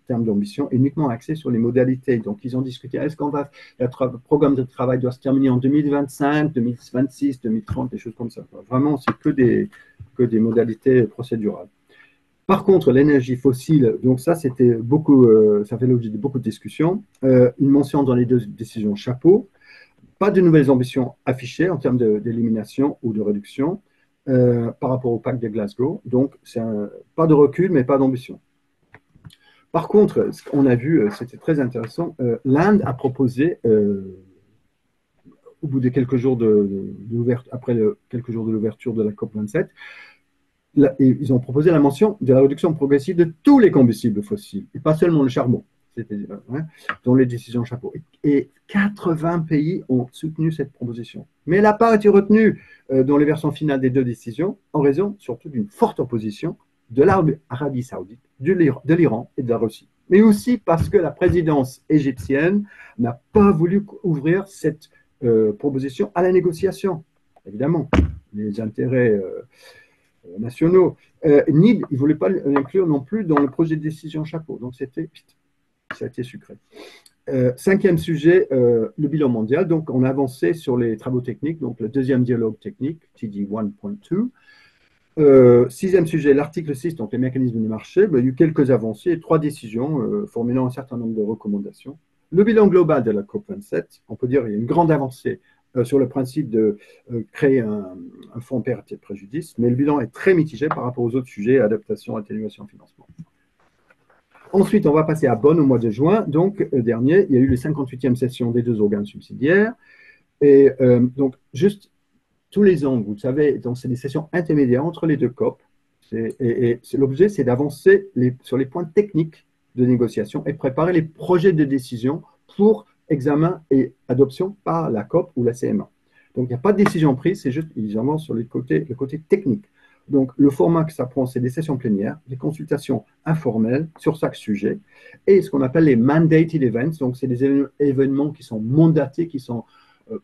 termes d'ambition, uniquement axée sur les modalités. Donc, ils ont discuté, est-ce qu'on va, le programme de travail doit se terminer en 2025, 2026, 2030, des choses comme ça. Vraiment, c'est que des modalités procédurales. Par contre, l'énergie fossile, donc ça, c'était ça fait l'objet de beaucoup de discussions. Une mention dans les deux décisions chapeau. Pas de nouvelles ambitions affichées en termes d'élimination ou de réduction. par rapport au pacte de Glasgow. Donc, pas de recul, mais pas d'ambition. Par contre, ce qu'on a vu, c'était très intéressant, l'Inde a proposé, au bout de quelques jours après quelques jours de l'ouverture de la COP27, ils ont proposé la mention de la réduction progressive de tous les combustibles fossiles, et pas seulement le charbon, dont les décisions chapeau. Et 80 pays ont soutenu cette proposition. Mais elle n'a pas été retenue dans les versions finales des deux décisions, en raison surtout d'une forte opposition de l'Arabie saoudite, de l'Iran et de la Russie. Mais aussi parce que la présidence égyptienne n'a pas voulu ouvrir cette proposition à la négociation. Évidemment, les intérêts nationaux. Ni ils ne voulaient pas l'inclure non plus dans le projet de décision chapeau. Donc, ça a été sucré. Cinquième sujet, le bilan mondial. Donc, on a avancé sur les travaux techniques, donc le deuxième dialogue technique, TD 1.2. Sixième sujet, l'article 6, donc les mécanismes du marché. Ben, il y a eu quelques avancées et 3 décisions formulant un certain nombre de recommandations. Le bilan global de la COP27, on peut dire qu'il y a une grande avancée sur le principe de créer un fonds perte et préjudice, mais le bilan est très mitigé par rapport aux autres sujets, adaptation, atténuation, financement. Ensuite, on va passer à Bonn au mois de juin. Donc, dernier, il y a eu les 58e sessions des 2 organes subsidiaires. Et donc, juste tous les ans, vous le savez, c'est des sessions intermédiaires entre les 2 COP. Et l'objet, c'est d'avancer sur les points techniques de négociation et préparer les projets de décision pour examen et adoption par la COP ou la CMA. Donc, il n'y a pas de décision prise, c'est juste ils avancent sur le côté technique. Donc, le format que ça prend, c'est des sessions plénières, des consultations informelles sur chaque sujet, et ce qu'on appelle les mandated events, donc c'est des événements qui sont mandatés, qui sont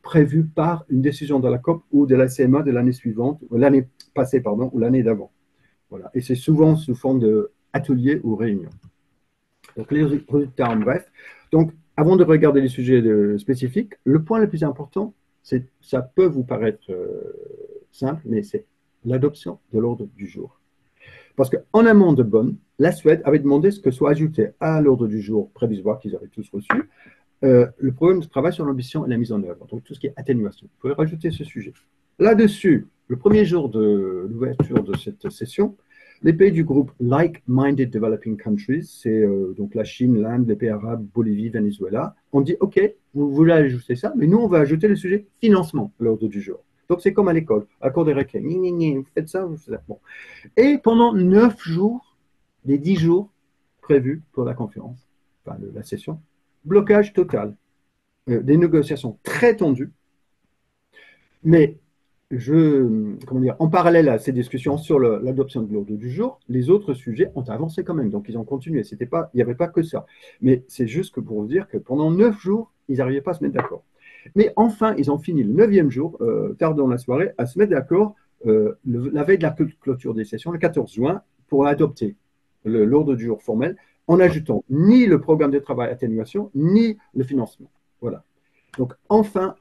prévus par une décision de la COP ou de la CMA de l'année suivante, ou l'année passée, pardon, ou l'année d'avant. Voilà. Et c'est souvent sous forme d'ateliers ou réunions. Donc, les résultats en bref. Donc, avant de regarder les sujets spécifiques, le point le plus important, ça peut vous paraître simple, mais c'est l'adoption de l'ordre du jour. Parce qu'en amont de Bonn, la Suède avait demandé ce que soit ajouté à l'ordre du jour prévisoire qu'ils avaient tous reçu, le programme de travail sur l'ambition et la mise en œuvre, donc tout ce qui est atténuation. Vous pouvez rajouter ce sujet. Là-dessus, le premier jour de l'ouverture de cette session, les pays du groupe Like-Minded Developing Countries, c'est donc la Chine, l'Inde, les pays arabes, Bolivie, Venezuela, ont dit « Ok, vous voulez ajouter ça, mais nous, on va ajouter le sujet financement à l'ordre du jour. » Donc, c'est comme à l'école, à cours des récré. Vous faites ça, vous faites ça. Bon. Et pendant 9 jours, les 10 jours prévus pour la conférence, enfin la session, blocage total. Des négociations très tendues. Mais, en parallèle à ces discussions sur l'adoption de l'ordre du jour, les autres sujets ont avancé quand même. Donc, ils ont continué. Il n'y avait pas que ça. Mais c'est juste que pour vous dire que pendant 9 jours, ils n'arrivaient pas à se mettre d'accord. Mais enfin, ils ont fini le 9e jour, tard dans la soirée, à se mettre d'accord la veille de la clôture des sessions, le 14 juin, pour adopter l'ordre du jour formel, en ajoutant ni le programme de travail atténuation, ni le financement. Voilà. Donc, enfin,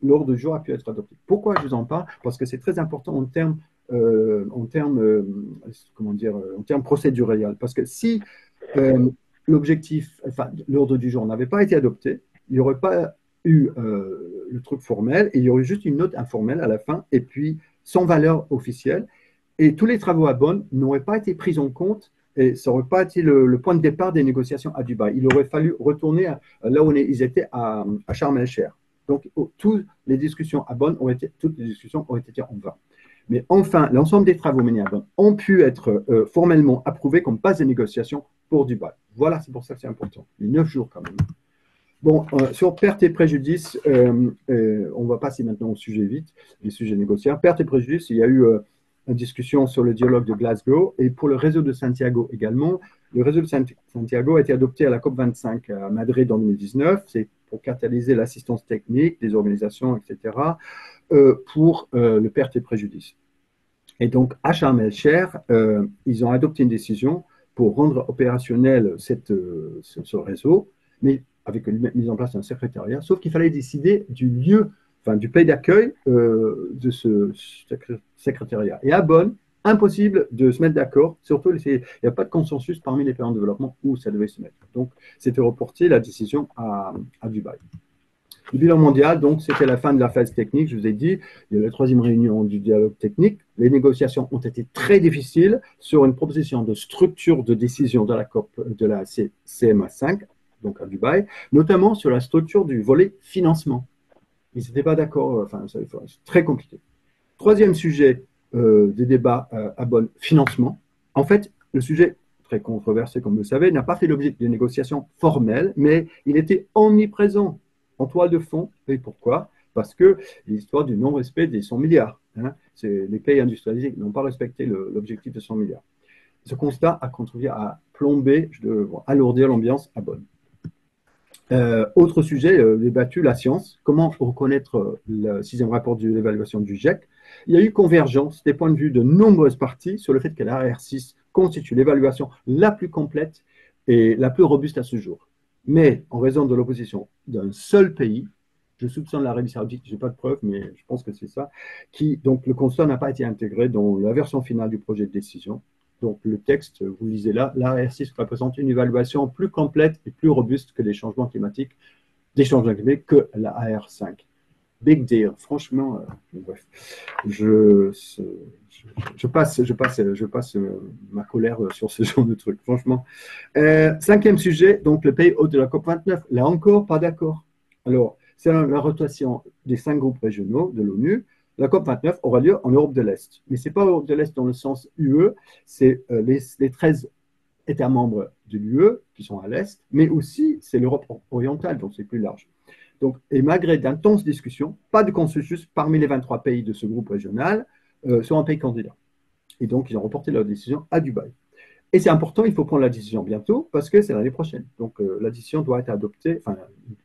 l'ordre du jour a pu être adopté. Pourquoi je vous en parle? Parce que c'est très important en termes procéduriels. Parce que si l'ordre du jour n'avait pas été adopté, il n'y aurait pas eu le truc formel et il y aurait juste une note informelle à la fin et puis sans valeur officielle. Et tous les travaux à Bonn n'auraient pas été pris en compte et ça n'aurait pas été le point de départ des négociations à Dubaï. Il aurait fallu retourner là où ils étaient à Sharm el-Sheikh. Donc, toutes les discussions à Bonn auraient été en vain. Mais enfin, l'ensemble des travaux menés à Bonn ont pu être formellement approuvés comme base de négociation pour Dubaï. Voilà, c'est pour ça que c'est important. Les 9 jours quand même. Bon, sur perte et préjudice, on va passer maintenant au sujet 8, les sujets négociables. Perte et préjudice, il y a eu une discussion sur le dialogue de Glasgow et pour le réseau de Santiago également. Le réseau de Santiago a été adopté à la COP25 à Madrid en 2019. C'est pour catalyser l'assistance technique des organisations, etc., pour le perte et préjudice. Et donc, à Sharm el-Sheikh, ils ont adopté une décision pour rendre opérationnel ce réseau, mais avec une mise en place d'un secrétariat, sauf qu'il fallait décider du lieu, enfin du pays d'accueil de ce secrétariat. Et à Bonn, impossible de se mettre d'accord, surtout il n'y a pas de consensus parmi les pays en développement où ça devait se mettre. Donc, c'était reporté la décision à Dubaï. Le bilan mondial, donc, c'était la fin de la phase technique, je vous ai dit. Il y a la troisième réunion du dialogue technique. Les négociations ont été très difficiles sur une proposition de structure de décision de la COP, de la CMA 5, donc à Dubaï, notamment sur la structure du volet financement. Ils n'étaient pas d'accord, enfin, c'est très compliqué. Troisième sujet des débats à Bonn, financement. En fait, le sujet très controversé, comme vous le savez, n'a pas fait l'objet de négociations formelles, mais il était omniprésent en toile de fond. Et pourquoi? Parce que l'histoire du non-respect des 100 milliards. Hein, les pays industrialisés n'ont pas respecté l'objectif de 100 milliards. Ce constat a contribué à plomber, alourdir l'ambiance à Bonn. Autre sujet débattu, la science. Comment reconnaître le sixième rapport de l'évaluation du GIEC? Il y a eu convergence des points de vue de nombreuses parties sur le fait que la AR6 constitue l'évaluation la plus complète et la plus robuste à ce jour. Mais en raison de l'opposition d'un seul pays, je soupçonne l'Arabie Saoudite, je n'ai pas de preuves, mais je pense que c'est ça, donc le constat n'a pas été intégré dans la version finale du projet de décision. Donc le texte, vous lisez là, l'AR6 représente une évaluation plus complète et plus robuste que les changements climatiques, que la AR5. Big deal, franchement, bref, je passe ma colère sur ce genre de truc, franchement. Cinquième sujet, donc le pays hôte de la COP29, là encore, pas d'accord. Alors, c'est la rotation des 5 groupes régionaux de l'ONU. La COP29 aura lieu en Europe de l'Est. Mais ce n'est pas Europe de l'Est dans le sens UE, c'est les 13 États membres de l'UE qui sont à l'Est, mais aussi c'est l'Europe orientale, donc c'est plus large. Donc, et malgré d'intenses discussions, pas de consensus parmi les 23 pays de ce groupe régional sur un pays candidat. Et donc, ils ont reporté leur décision à Dubaï. Et c'est important, il faut prendre la décision bientôt parce que c'est l'année prochaine. Donc, la décision doit être adoptée, enfin,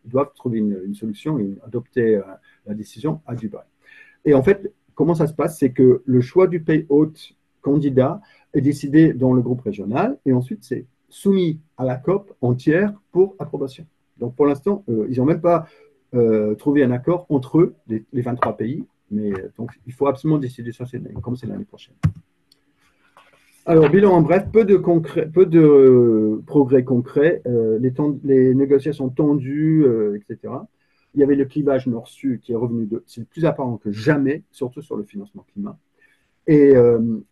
ils doivent trouver une solution et adopter la décision à Dubaï. Et en fait, comment ça se passe? C'est que le choix du pays hôte candidat est décidé dans le groupe régional et ensuite c'est soumis à la COP entière pour approbation. Donc, pour l'instant, ils n'ont même pas trouvé un accord entre eux, les 23 pays, mais donc il faut absolument décider ça, comme c'est l'année prochaine. Alors, bilan en bref, peu de progrès concrets, les négociations tendues, etc. Il y avait le clivage nord-sud qui est revenu c'est plus apparent que jamais, surtout sur le financement climat. Et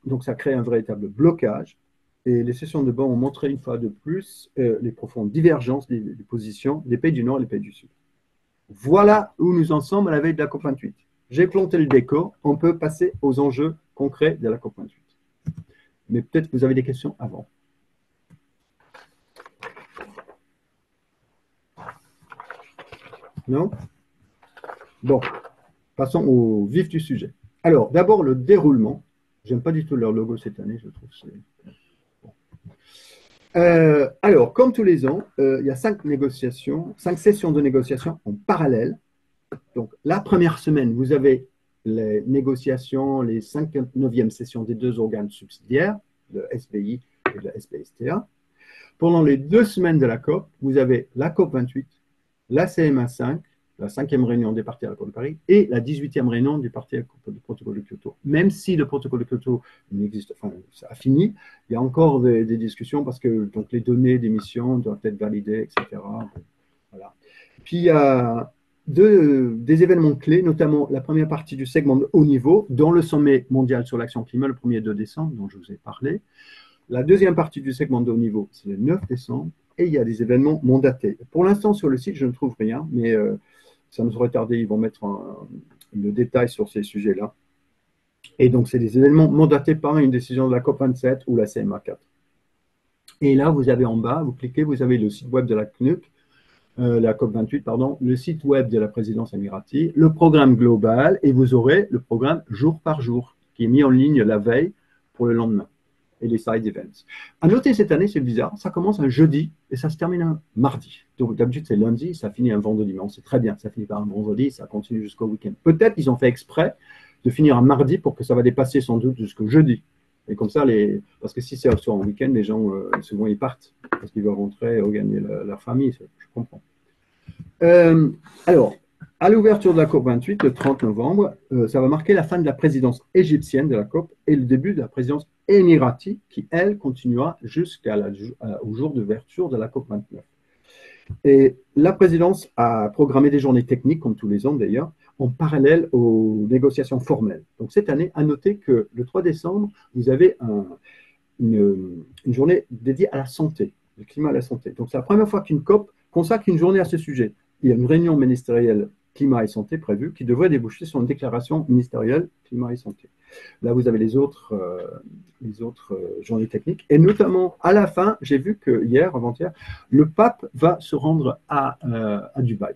donc, ça crée un véritable blocage. Et les sessions de banc ont montré une fois de plus les profondes divergences des positions des pays du Nord et des pays du Sud. Voilà où nous en sommes à la veille de la COP28. J'ai planté le décor, on peut passer aux enjeux concrets de la COP28. Mais peut-être que vous avez des questions avant. Non? Bon, passons au vif du sujet. Alors, d'abord, le déroulement. J'aime pas du tout leur logo cette année, je trouve. Alors, comme tous les ans, il y a 5 sessions de négociation en parallèle. Donc, la première semaine, vous avez les négociations, les 59e sessions des 2 organes subsidiaires, le SBI et le SBSTA. Pendant les 2 semaines de la COP, vous avez la COP 28, la CMA 5, la 5e réunion des parties à l'accord de Paris et la 18e réunion du protocole de Kyoto. Même si le protocole de Kyoto n'existe, enfin, ça a fini, il y a encore des discussions parce que donc, les données d'émissions doivent être validées, etc. Voilà. Puis il y a des événements clés, notamment la première partie du segment de haut niveau, dans le sommet mondial sur l'action climat le 1er 2 décembre, dont je vous ai parlé. La deuxième partie du segment de haut niveau, c'est le 9 décembre, et il y a des événements mandatés. Pour l'instant, sur le site, je ne trouve rien, mais ça ne saurait tarder, ils vont mettre le détail sur ces sujets-là. Et donc, c'est des événements mandatés par une décision de la COP27 ou la CMA 4. Et là, vous avez en bas, vous cliquez, vous avez le site web de la CNUC, la COP28, pardon, le site web de la présidence émiratie, le programme global, et vous aurez le programme jour par jour, qui est mis en ligne la veille pour le lendemain, et les side events. À noter cette année, c'est bizarre, ça commence un jeudi et ça se termine un mardi. Donc d'habitude, c'est lundi, ça finit un vendredi, mais on sait très bien, ça finit par un vendredi, ça continue jusqu'au week-end. Peut-être qu'ils ont fait exprès de finir un mardi pour que ça va dépasser sans doute jusqu'au jeudi. Et comme ça, parce que si c'est en week-end, les gens, souvent, ils partent parce qu'ils veulent rentrer et regagner leur famille. Je comprends. Alors, à l'ouverture de la COP28, le 30 novembre, ça va marquer la fin de la présidence égyptienne de la COP et le début de la présidence émiratie qui, elle, continuera jusqu'au jour d'ouverture de la COP29. Et la présidence a programmé des journées techniques, comme tous les ans d'ailleurs, en parallèle aux négociations formelles. Donc cette année, à noter que le 3 décembre, vous avez une journée dédiée à la santé, le climat et la santé. Donc c'est la première fois qu'une COP consacre une journée à ce sujet. Il y a une réunion ministérielle climat et santé prévue qui devrait déboucher sur une déclaration ministérielle climat et santé. Là, vous avez les autres journées techniques. Et notamment, à la fin, j'ai vu que hier, avant-hier, le pape va se rendre à Dubaï.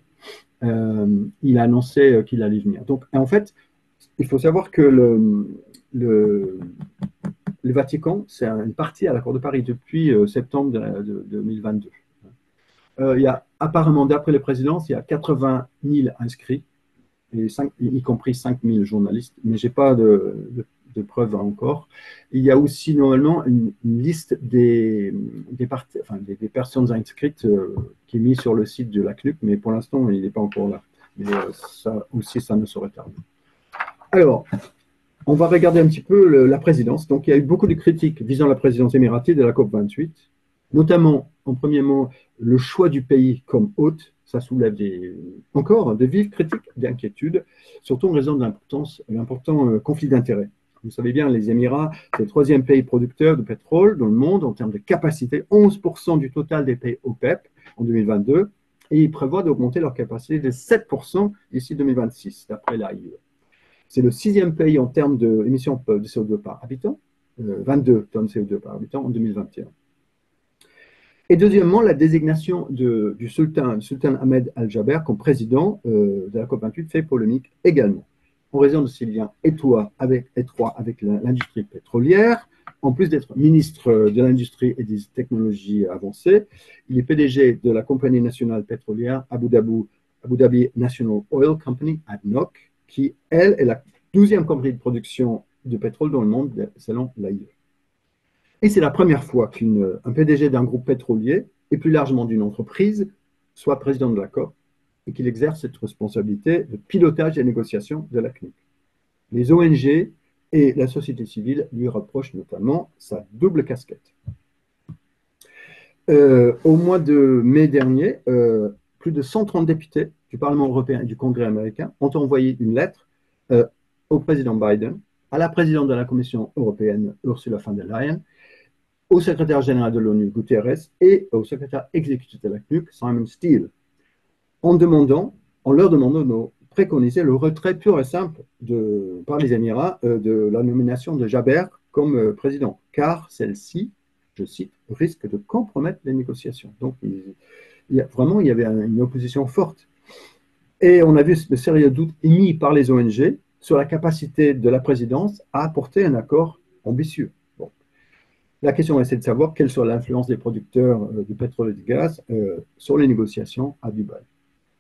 Il a annoncé qu'il allait venir. Donc, en fait, il faut savoir que le Vatican, c'est une partie à l'accord de Paris depuis septembre de 2022. Il y a apparemment, d'après les présidences, il y a 80 000 inscrits, y compris 5 000 journalistes, mais je n'ai pas de preuves encore. Il y a aussi normalement une liste des personnes inscrites qui est mise sur le site de la CNUC, mais pour l'instant, il n'est pas encore là. Mais ça aussi, ça ne saurait tarder. Alors, on va regarder un petit peu la présidence. Donc, il y a eu beaucoup de critiques visant la présidence émiratie de la COP28, notamment, en premier mot, le choix du pays comme hôte. Ça soulève encore de vives critiques, d'inquiétudes, surtout en raison de l'important conflit d'intérêts. Vous savez bien, les Émirats, c'est le 3e pays producteur de pétrole dans le monde en termes de capacité, 11% du total des pays OPEP en 2022, et ils prévoient d'augmenter leur capacité de 7% d'ici 2026, d'après l'AIE. C'est le 6e pays en termes d'émissions de CO2 par habitant, 22 tonnes de CO2 par habitant en 2021. Et deuxièmement, la désignation du sultan Ahmed Al-Jaber comme président de la COP28 fait polémique également, en raison de ses liens étroits avec l'industrie pétrolière. En plus d'être ministre de l'Industrie et des Technologies avancées, il est PDG de la compagnie nationale pétrolière Abu Dhabi National Oil Company, ADNOC, qui, elle, est la 12e compagnie de production de pétrole dans le monde, selon l'AIE. Et c'est la première fois qu'un PDG d'un groupe pétrolier, et plus largement d'une entreprise, soit président de la COP et qu'il exerce cette responsabilité de pilotage des négociations de la CNUC. Les ONG et la société civile lui reprochent notamment sa double casquette. Au mois de mai dernier, plus de 130 députés du Parlement européen et du Congrès américain ont envoyé une lettre au président Biden, à la présidente de la Commission européenne, Ursula von der Leyen, au secrétaire général de l'ONU, Guterres, et au secrétaire exécutif de la CNUC, Simon Steele, en leur demandant de préconiser le retrait pur et simple par les Émirats de la nomination de Jaber comme président, car celle-ci, je cite, risque de compromettre les négociations. Donc, il y avait une opposition forte. Et on a vu le sérieux doute émis par les ONG sur la capacité de la présidence à apporter un accord ambitieux. Bon. La question est de savoir quelle sera l'influence des producteurs de pétrole et de gaz sur les négociations à Dubaï.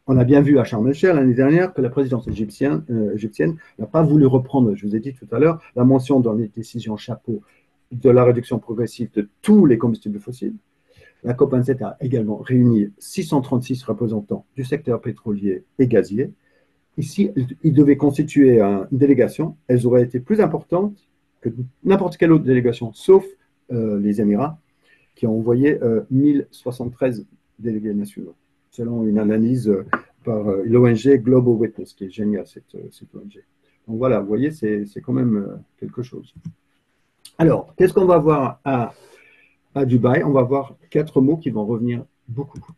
On a bien vu à Sharm el-Sheikh l'année dernière que la présidence égyptienne n'a pas voulu reprendre, je vous ai dit tout à l'heure, la mention dans les décisions chapeau de la réduction progressive de tous les combustibles fossiles. La COP27 a également réuni 636 représentants du secteur pétrolier et gazier. Ici, ils devaient constituer une délégation. Elles auraient été plus importantes que n'importe quelle autre délégation, sauf les Émirats, qui ont envoyé 1073 délégués nationaux, selon une analyse par l'ONG Global Witness, qui est géniale, cette ONG. Donc voilà, vous voyez, c'est quand même quelque chose. Alors, qu'est-ce qu'on va voir à Dubaï? On va voir 4 mots qui vont revenir beaucoup.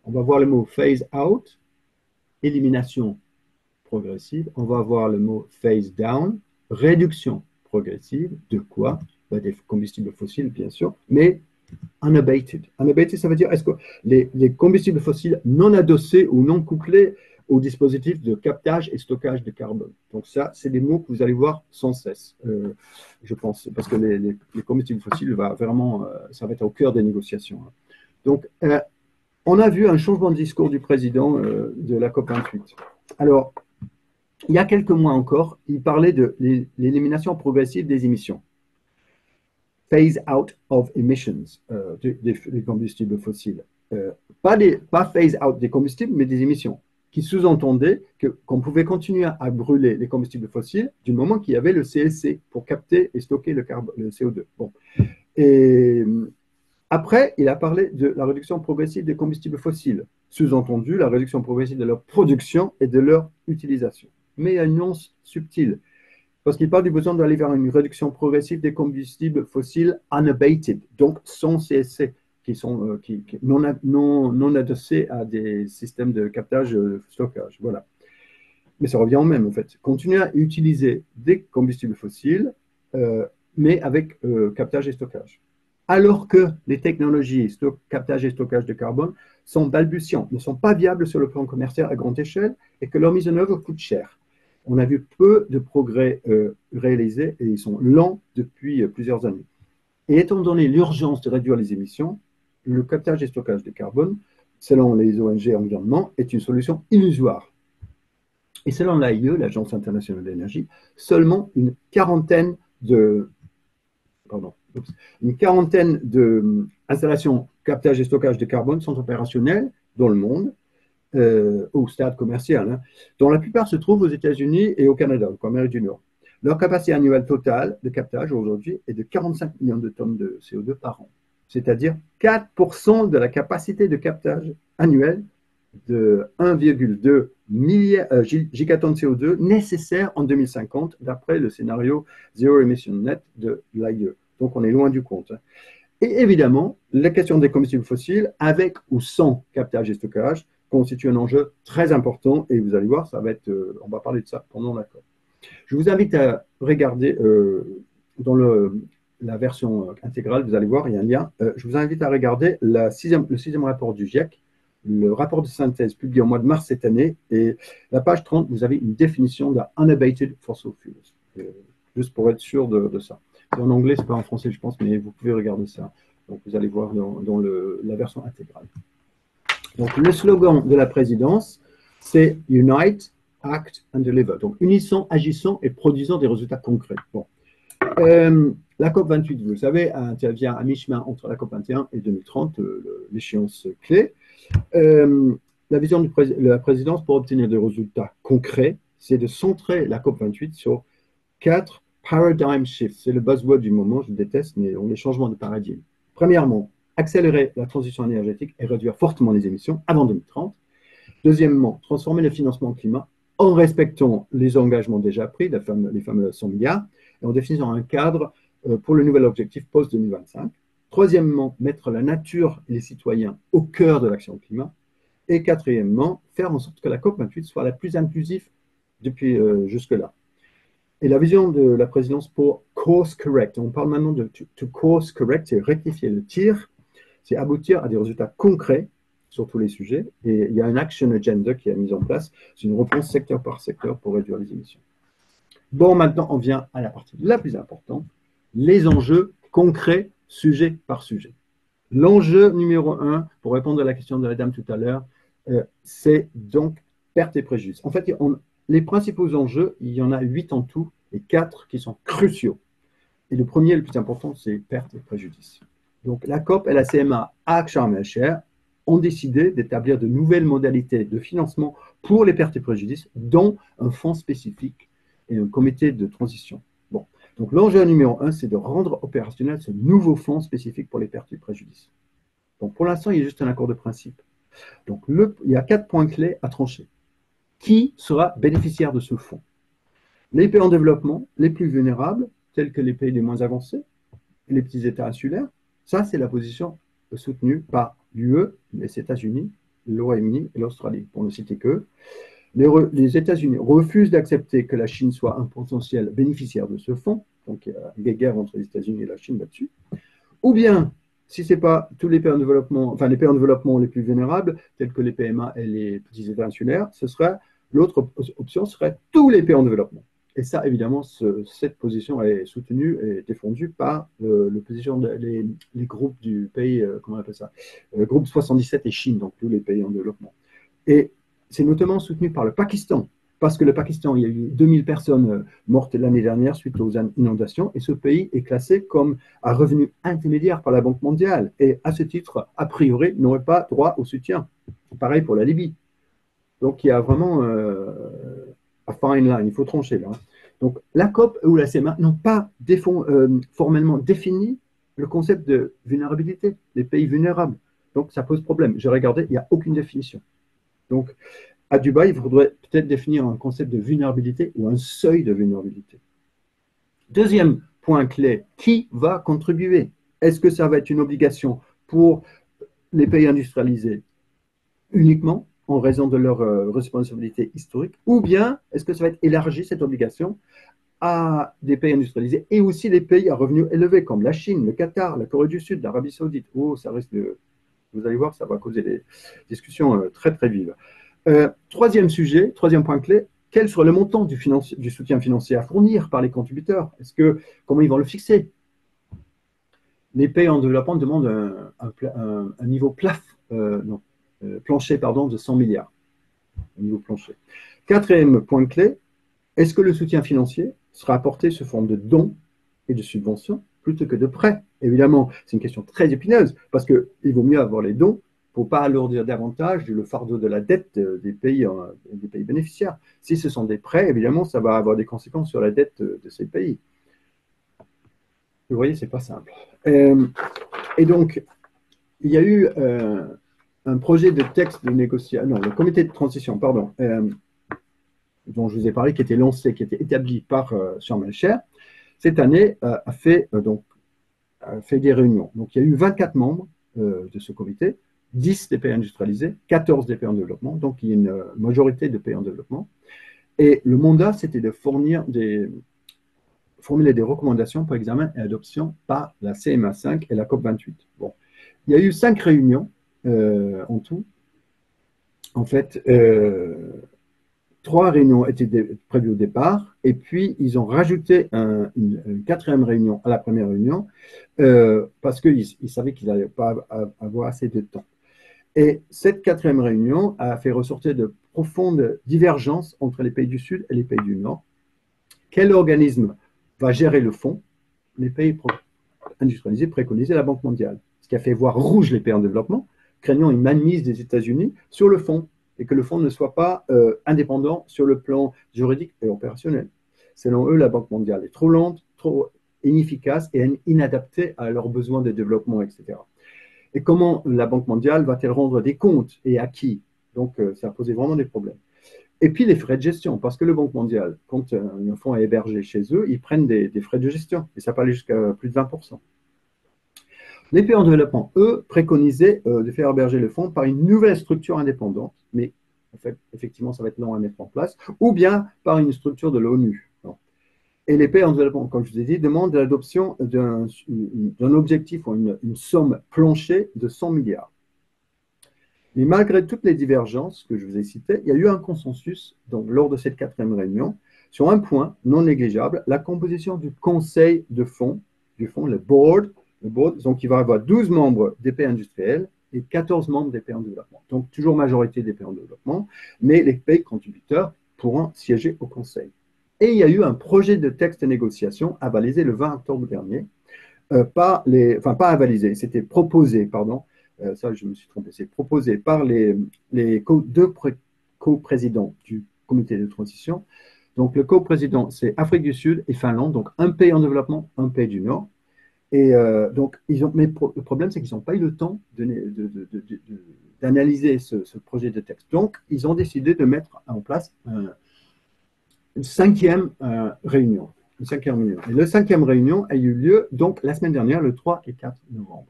On va voir le mot phase out, élimination progressive. On va voir le mot phase down, réduction progressive. De quoi? Des combustibles fossiles, bien sûr, mais unabated. Unabated, ça veut dire est-ce que les combustibles fossiles non adossés ou non couplés au dispositif de captage et stockage de carbone. Donc ça, c'est des mots que vous allez voir sans cesse, je pense, parce que les combustibles fossiles, ça va être au cœur des négociations. Donc, on a vu un changement de discours du président de la COP28. Alors, il y a quelques mois encore, il parlait de l'élimination progressive des émissions. Phase out of emissions des combustibles fossiles. Pas phase out des combustibles, mais des émissions, qui sous-entendait qu'on pouvait continuer à brûler les combustibles fossiles du moment qu'il y avait le CLC pour capter et stocker le CO2. Bon. Et Après, il a parlé de la réduction progressive des combustibles fossiles, sous-entendu la réduction progressive de leur production et de leur utilisation. Mais il y a une nuance subtile, parce qu'il parle du besoin d'aller vers une réduction progressive des combustibles fossiles unabated, donc sans CSC, qui sont non adossés à des systèmes de captage, stockage. Voilà. Mais ça revient au même, en fait. Continuer à utiliser des combustibles fossiles, mais avec captage et stockage. Alors que les technologies captage et stockage de carbone sont balbutiantes, ne sont pas viables sur le plan commercial à grande échelle et que leur mise en œuvre coûte cher. On a vu peu de progrès réalisés et ils sont lents depuis plusieurs années. Et étant donné l'urgence de réduire les émissions, le captage et stockage de carbone, selon les ONG environnement, est une solution illusoire. Et selon l'AIE, l'Agence internationale de l'énergie, seulement une quarantaine d'installations captage et stockage de carbone sont opérationnelles dans le monde, au stade commercial, hein, dont la plupart se trouvent aux États-Unis et au Canada, en Amérique du Nord. Leur capacité annuelle totale de captage aujourd'hui est de 45 millions de tonnes de CO2 par an, c'est-à-dire 4% de la capacité de captage annuelle de 1,2 gigatonnes de CO2 nécessaires en 2050, d'après le scénario Zero Emission Net de l'AIE. Donc, on est loin du compte. Et évidemment, la question des combustibles fossiles, avec ou sans captage et stockage, constitue un enjeu très important. Et vous allez voir, on va parler de ça pendant la COP. Je vous invite à regarder dans la version intégrale, vous allez voir, il y a un lien. Je vous invite à regarder le sixième rapport du GIEC, le rapport de synthèse publié au mois de mars cette année. Et la page 30, vous avez une définition de unabated fossil fuels, juste pour être sûr de ça. C'est en anglais, ce n'est pas en français, je pense, mais vous pouvez regarder ça. Donc, vous allez voir dans la version intégrale. Donc, le slogan de la présidence, c'est « Unite, Act and Deliver ». Donc, unissons, agissons et produisons des résultats concrets. Bon. La COP28, vous le savez, intervient à mi-chemin entre la COP21 et 2030, l'échéance clé. La vision de la présidence pour obtenir des résultats concrets, c'est de centrer la COP28 sur 4 paradigm shifts. C'est le buzzword du moment, je le déteste, mais les changements de paradigme. Premièrement, accélérer la transition énergétique et réduire fortement les émissions avant 2030. Deuxièmement, transformer le financement climat en respectant les engagements déjà pris, les fameux 100 milliards, et en définissant un cadre pour le nouvel objectif post-2025. Troisièmement, mettre la nature et les citoyens au cœur de l'action climat. Et quatrièmement, faire en sorte que la COP28 soit la plus inclusive depuis jusque-là. Et la vision de la présidence pour course correct, on parle maintenant de to course correct, c'est rectifier le tir, c'est aboutir à des résultats concrets sur tous les sujets. Et il y a un action agenda qui est mis en place, c'est une réponse secteur par secteur pour réduire les émissions. Bon, maintenant, on vient à la partie la plus importante, les enjeux concrets, sujet par sujet. L'enjeu numéro 1, pour répondre à la question de la dame tout à l'heure, c'est donc perte et préjudice. En fait, les principaux enjeux, il y en a 8 en tout, et 4 qui sont cruciaux. Et le premier, le plus important, c'est perte et préjudice. Donc, la COP et la CMA à Sharm el-Sheikh ont décidé d'établir de nouvelles modalités de financement pour les pertes et préjudices, dont un fonds spécifique et un comité de transition. Bon. Donc, l'enjeu numéro 1, c'est de rendre opérationnel ce nouveau fonds spécifique pour les pertes et préjudices. Donc, pour l'instant, il y a juste un accord de principe. Donc, il y a 4 points clés à trancher. Qui sera bénéficiaire de ce fonds? Les pays en développement, les plus vulnérables, tels que les pays les moins avancés, les petits États insulaires. Ça, c'est la position soutenue par l'UE, les États-Unis, le Royaume-Uni et l'Australie, pour ne citer qu'eux. Les États-Unis refusent d'accepter que la Chine soit un potentiel bénéficiaire de ce fonds. Donc, il y a une guerre entre les États-Unis et la Chine là-dessus. Ou bien, si ce n'est pas tous les pays en développement, enfin les pays en développement les plus vulnérables, tels que les PMA et les petits États insulaires, l'autre option serait tous les pays en développement. Et ça, évidemment, cette position est soutenue et défendue par les groupes du pays, comment on appelle ça, groupe 77 et Chine, donc tous les pays en développement. Et c'est notamment soutenu par le Pakistan, parce que le Pakistan, il y a eu 2000 personnes mortes l'année dernière suite aux inondations, et ce pays est classé comme à revenu intermédiaire par la Banque mondiale, et à ce titre, a priori, n'aurait pas droit au soutien. Pareil pour la Libye. Donc il y a vraiment a fine line, il faut trancher là. Donc la COP ou la CMA n'ont pas formellement défini le concept de vulnérabilité, les pays vulnérables. Donc, ça pose problème. J'ai regardé, il n'y a aucune définition. Donc, à Dubaï, il faudrait peut-être définir un concept de vulnérabilité ou un seuil de vulnérabilité. Deuxième point clé, qui va contribuer? Est-ce que ça va être une obligation pour les pays industrialisés uniquement en raison de leur responsabilité historique, ou bien est-ce que ça va être élargi, cette obligation, à des pays industrialisés et aussi des pays à revenus élevés comme la Chine, le Qatar, la Corée du Sud, l'Arabie Saoudite? Oh, ça risque de, vous allez voir, ça va causer des discussions très très vives. Troisième sujet, troisième point clé, quel sera le montant du soutien financier à fournir par les contributeurs? Comment ils vont le fixer? Les pays en développement demandent un niveau plancher de 100 milliards. Au niveau plancher. Quatrième point clé, est-ce que le soutien financier sera apporté sous forme de dons et de subventions plutôt que de prêts? Évidemment, c'est une question très épineuse parce qu'il vaut mieux avoir les dons pour ne pas alourdir davantage le fardeau de la dette des pays bénéficiaires. Si ce sont des prêts, évidemment, ça va avoir des conséquences sur la dette de ces pays. Vous voyez, ce n'est pas simple. Et donc, il y a eu un projet de texte de négociation, non, le comité de transition, pardon, dont je vous ai parlé, qui était lancé, qui était établi par Sharm el-Sheikh, cette année a fait des réunions. Donc, il y a eu 24 membres de ce comité, 10 des pays industrialisés, 14 des pays en développement, donc il y a une majorité de pays en développement. Et le mandat, c'était de formuler des recommandations pour examen et adoption par la CMA 5 et la COP 28. Bon. Il y a eu 5 réunions en tout. En fait, 3 réunions étaient prévues au départ, et puis ils ont rajouté une 4e réunion à la première réunion parce qu'ils savaient qu'ils n'allaient pas avoir assez de temps. Et cette 4e réunion a fait ressortir de profondes divergences entre les pays du Sud et les pays du Nord. Quel organisme va gérer le fonds? Les pays industrialisés préconisaient la Banque mondiale, ce qui a fait voir rouge les pays en développement, craignant une mainmise des États-Unis sur le fonds, et que le fonds ne soit pas indépendant sur le plan juridique et opérationnel. Selon eux, la Banque mondiale est trop lente, trop inefficace et inadaptée à leurs besoins de développement, etc. Et comment la Banque mondiale va-t-elle rendre des comptes et à qui? Donc, ça a posé vraiment des problèmes. Et puis, les frais de gestion, parce que la Banque mondiale, quand un fonds est hébergé chez eux, ils prennent des frais de gestion, et ça peut aller jusqu'à plus de 20%. Les pays en développement, eux, préconisaient de faire héberger le fonds par une nouvelle structure indépendante, mais en fait, effectivement, ça va être long à mettre en place, ou bien par une structure de l'ONU. Et les pays en développement, comme je vous ai dit, demandent l'adoption d'un objectif ou une somme planchée de 100 milliards. Mais malgré toutes les divergences que je vous ai citées, il y a eu un consensus donc, lors de cette 4e réunion sur un point non négligeable, la composition du conseil de fonds, le board, donc il va y avoir 12 membres des pays industriels et 14 membres des pays en développement. Donc toujours majorité des pays en développement, mais les pays contributeurs pourront siéger au conseil. Et il y a eu un projet de texte de négociation avalisé le 20 octobre dernier, pas avalisé, c'était proposé, pardon, ça je me suis trompé, c'est proposé par les deux co-présidents du comité de transition. Donc le co-président, c'est Afrique du Sud et Finlande, donc un pays en développement, un pays du Nord. Et donc, mais le problème, c'est qu'ils n'ont pas eu le temps d'analyser ce projet de texte. Donc, ils ont décidé de mettre en place une 5e réunion. Et la 5e réunion a eu lieu donc la semaine dernière, le 3 et 4 novembre.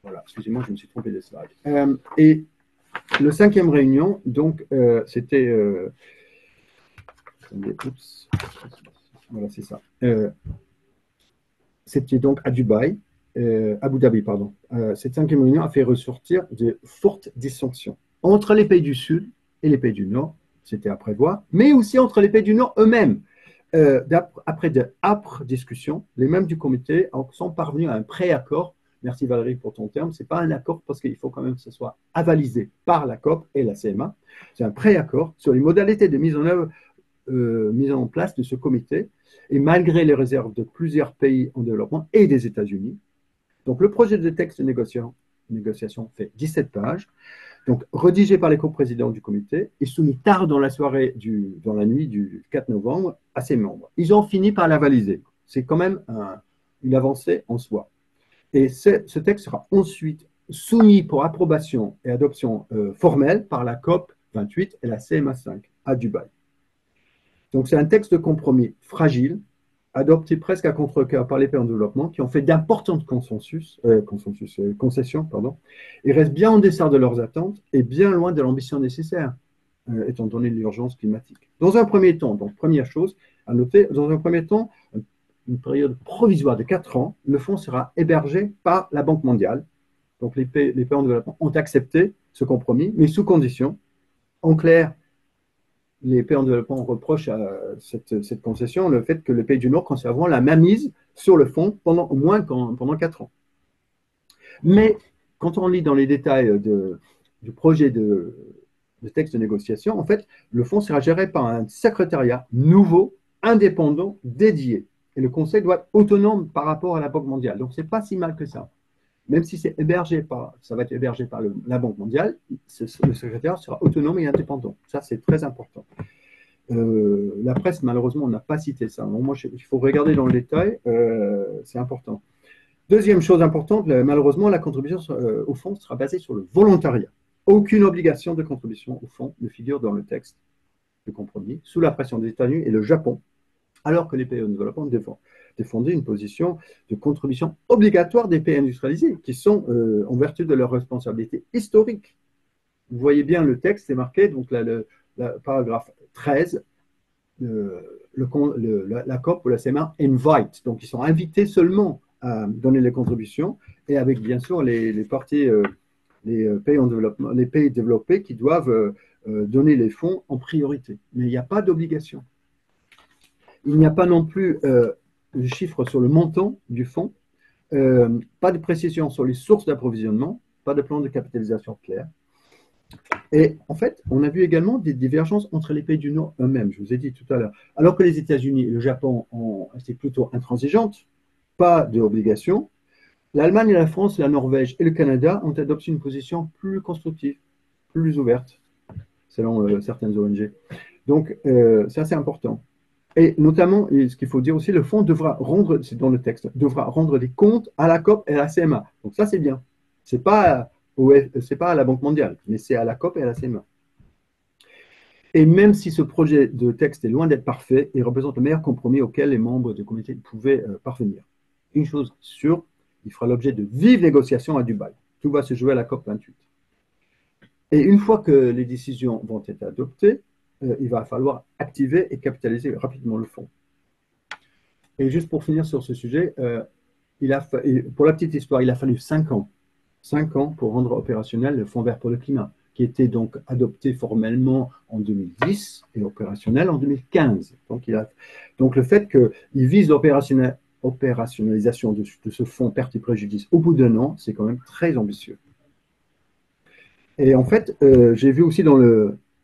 Voilà, excusez-moi, je me suis trompé de slide. Et la 5e réunion, donc, c'était... oups, voilà, c'est ça. C'était donc à Dubaï, Abu Dhabi, pardon. Cette 5e réunion a fait ressortir de fortes dissensions entre les pays du Sud et les pays du Nord, c'était à prévoir, mais aussi entre les pays du Nord eux-mêmes. Après de âpres discussions, les membres du comité sont parvenus à un préaccord. Merci Valérie pour ton terme. Ce n'est pas un accord parce qu'il faut quand même que ce soit avalisé par la COP et la CMA. C'est un préaccord sur les modalités de mise en place de ce comité, et malgré les réserves de plusieurs pays en développement et des États-Unis. Donc, le projet de texte de négociation fait 17 pages, donc rédigé par les coprésidents du comité et soumis tard dans la nuit du 4 novembre à ses membres. Ils ont fini par l'avaliser. C'est quand même une avancée en soi. Et ce texte sera ensuite soumis pour approbation et adoption formelle par la COP 28 et la CMA 5 à Dubaï. Donc c'est un texte de compromis fragile, adopté presque à contre-cœur par les pays en développement, qui ont fait d'importantes concessions, et restent bien en deçà de leurs attentes et bien loin de l'ambition nécessaire, étant donné l'urgence climatique. Dans un premier temps, donc première chose à noter, dans un premier temps, une période provisoire de 4 ans, le fonds sera hébergé par la Banque mondiale. Donc les pays en développement ont accepté ce compromis, mais sous condition. En clair, les pays en développement reprochent à cette concession le fait que les pays du Nord conserveront la mainmise sur le fonds pendant au moins pendant 4 ans. Mais quand on lit dans les détails du projet de texte de négociation, en fait, le fonds sera géré par un secrétariat nouveau, indépendant, dédié. Et le Conseil doit être autonome par rapport à la Banque mondiale. Donc, ce n'est pas si mal que ça. Même si ça va être hébergé par la Banque mondiale, le secrétaire sera autonome et indépendant. Ça, c'est très important. La presse, malheureusement, n'a pas cité ça. Donc, moi, il faut regarder dans le détail, c'est important. Deuxième chose importante, malheureusement, la contribution au fonds sera basée sur le volontariat. Aucune obligation de contribution au fonds ne figure dans le texte de compromis, sous la pression des États-Unis et le Japon, alors que les pays en développement défendaient une position de contribution obligatoire des pays industrialisés, qui sont, en vertu de leur responsabilité historique. Vous voyez bien le texte, c'est marqué, donc là, le paragraphe 13, la COP ou la CMA invite, donc ils sont invités seulement à donner les contributions, et avec bien sûr les parties, les pays en développement, les pays développés qui doivent donner les fonds en priorité. Mais il n'y a pas d'obligation. Il n'y a pas non plus de chiffre sur le montant du fonds, pas de précision sur les sources d'approvisionnement, pas de plan de capitalisation clair. Et en fait, on a vu également des divergences entre les pays du Nord eux-mêmes, je vous ai dit tout à l'heure. Alors que les États-Unis et le Japon ont été plutôt intransigeantes, pas d'obligation, l'Allemagne, la France, la Norvège et le Canada ont adopté une position plus constructive, plus ouverte, selon certaines ONG. Donc, c'est assez important. Et notamment, et ce qu'il faut dire aussi, le fonds devra rendre, c'est dans le texte, devra rendre des comptes à la COP et à la CMA. Donc ça, c'est bien. Ce n'est pas à la Banque mondiale, mais c'est à la COP et à la CMA. Et même si ce projet de texte est loin d'être parfait, il représente le meilleur compromis auquel les membres du comité pouvaient parvenir. Une chose sûre, il fera l'objet de vives négociations à Dubaï. Tout va se jouer à la COP 28. Et une fois que les décisions vont être adoptées, il va falloir activer et capitaliser rapidement le fonds. Et juste pour finir sur ce sujet, pour la petite histoire, il a fallu 5 ans. 5 ans pour rendre opérationnel le Fonds vert pour le climat, qui était donc adopté formellement en 2010 et opérationnel en 2015. Donc le fait qu'il vise l'opérationnalisation de ce fonds perte et préjudice au bout d'1 an, c'est quand même très ambitieux. Et en fait, j'ai vu aussi dans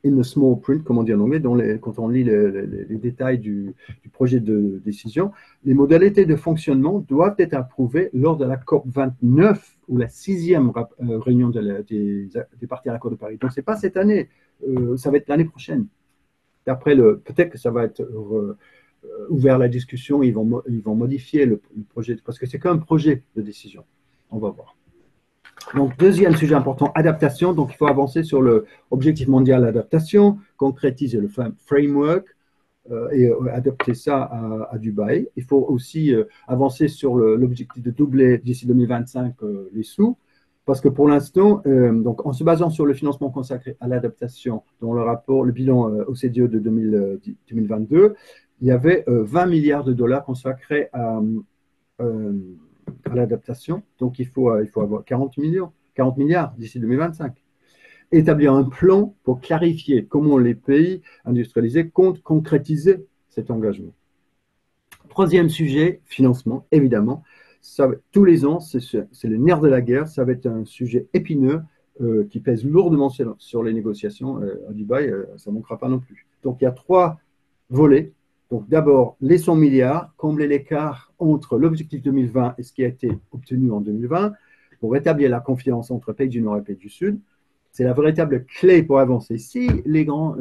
in the small print, comme on dit en anglais, quand on lit les détails du projet de décision, les modalités de fonctionnement doivent être approuvées lors de la COP 29 ou la 6e réunion des parties à l'accord de Paris. Donc, ce n'est pas cette année, ça va être l'année prochaine. D'après peut-être que ça va être ouvert à la discussion, ils vont modifier le projet, parce que c'est qu'un projet de décision. On va voir. Donc, deuxième sujet important, adaptation. Donc, il faut avancer sur l'objectif mondial d'adaptation, concrétiser le framework et adapter ça à Dubaï. Il faut aussi avancer sur l'objectif de doubler d'ici 2025 les sous, parce que pour l'instant, donc en se basant sur le financement consacré à l'adaptation dans le bilan OCDE de 2022, il y avait 20 milliards de dollars consacrés à l'adaptation. Donc, il faut avoir 40 milliards d'ici 2025. Établir un plan pour clarifier comment les pays industrialisés comptent concrétiser cet engagement. Troisième sujet, financement, évidemment. Tous les ans, c'est le nerf de la guerre. Ça va être un sujet épineux qui pèse lourdement sur les négociations à Dubaï. Ça ne manquera pas non plus. Donc, il y a 3 volets. Donc, d'abord, les 100 milliards, combler l'écart entre l'objectif 2020 et ce qui a été obtenu en 2020 pour rétablir la confiance entre pays du Nord et pays du Sud. C'est la véritable clé pour avancer. Si les grands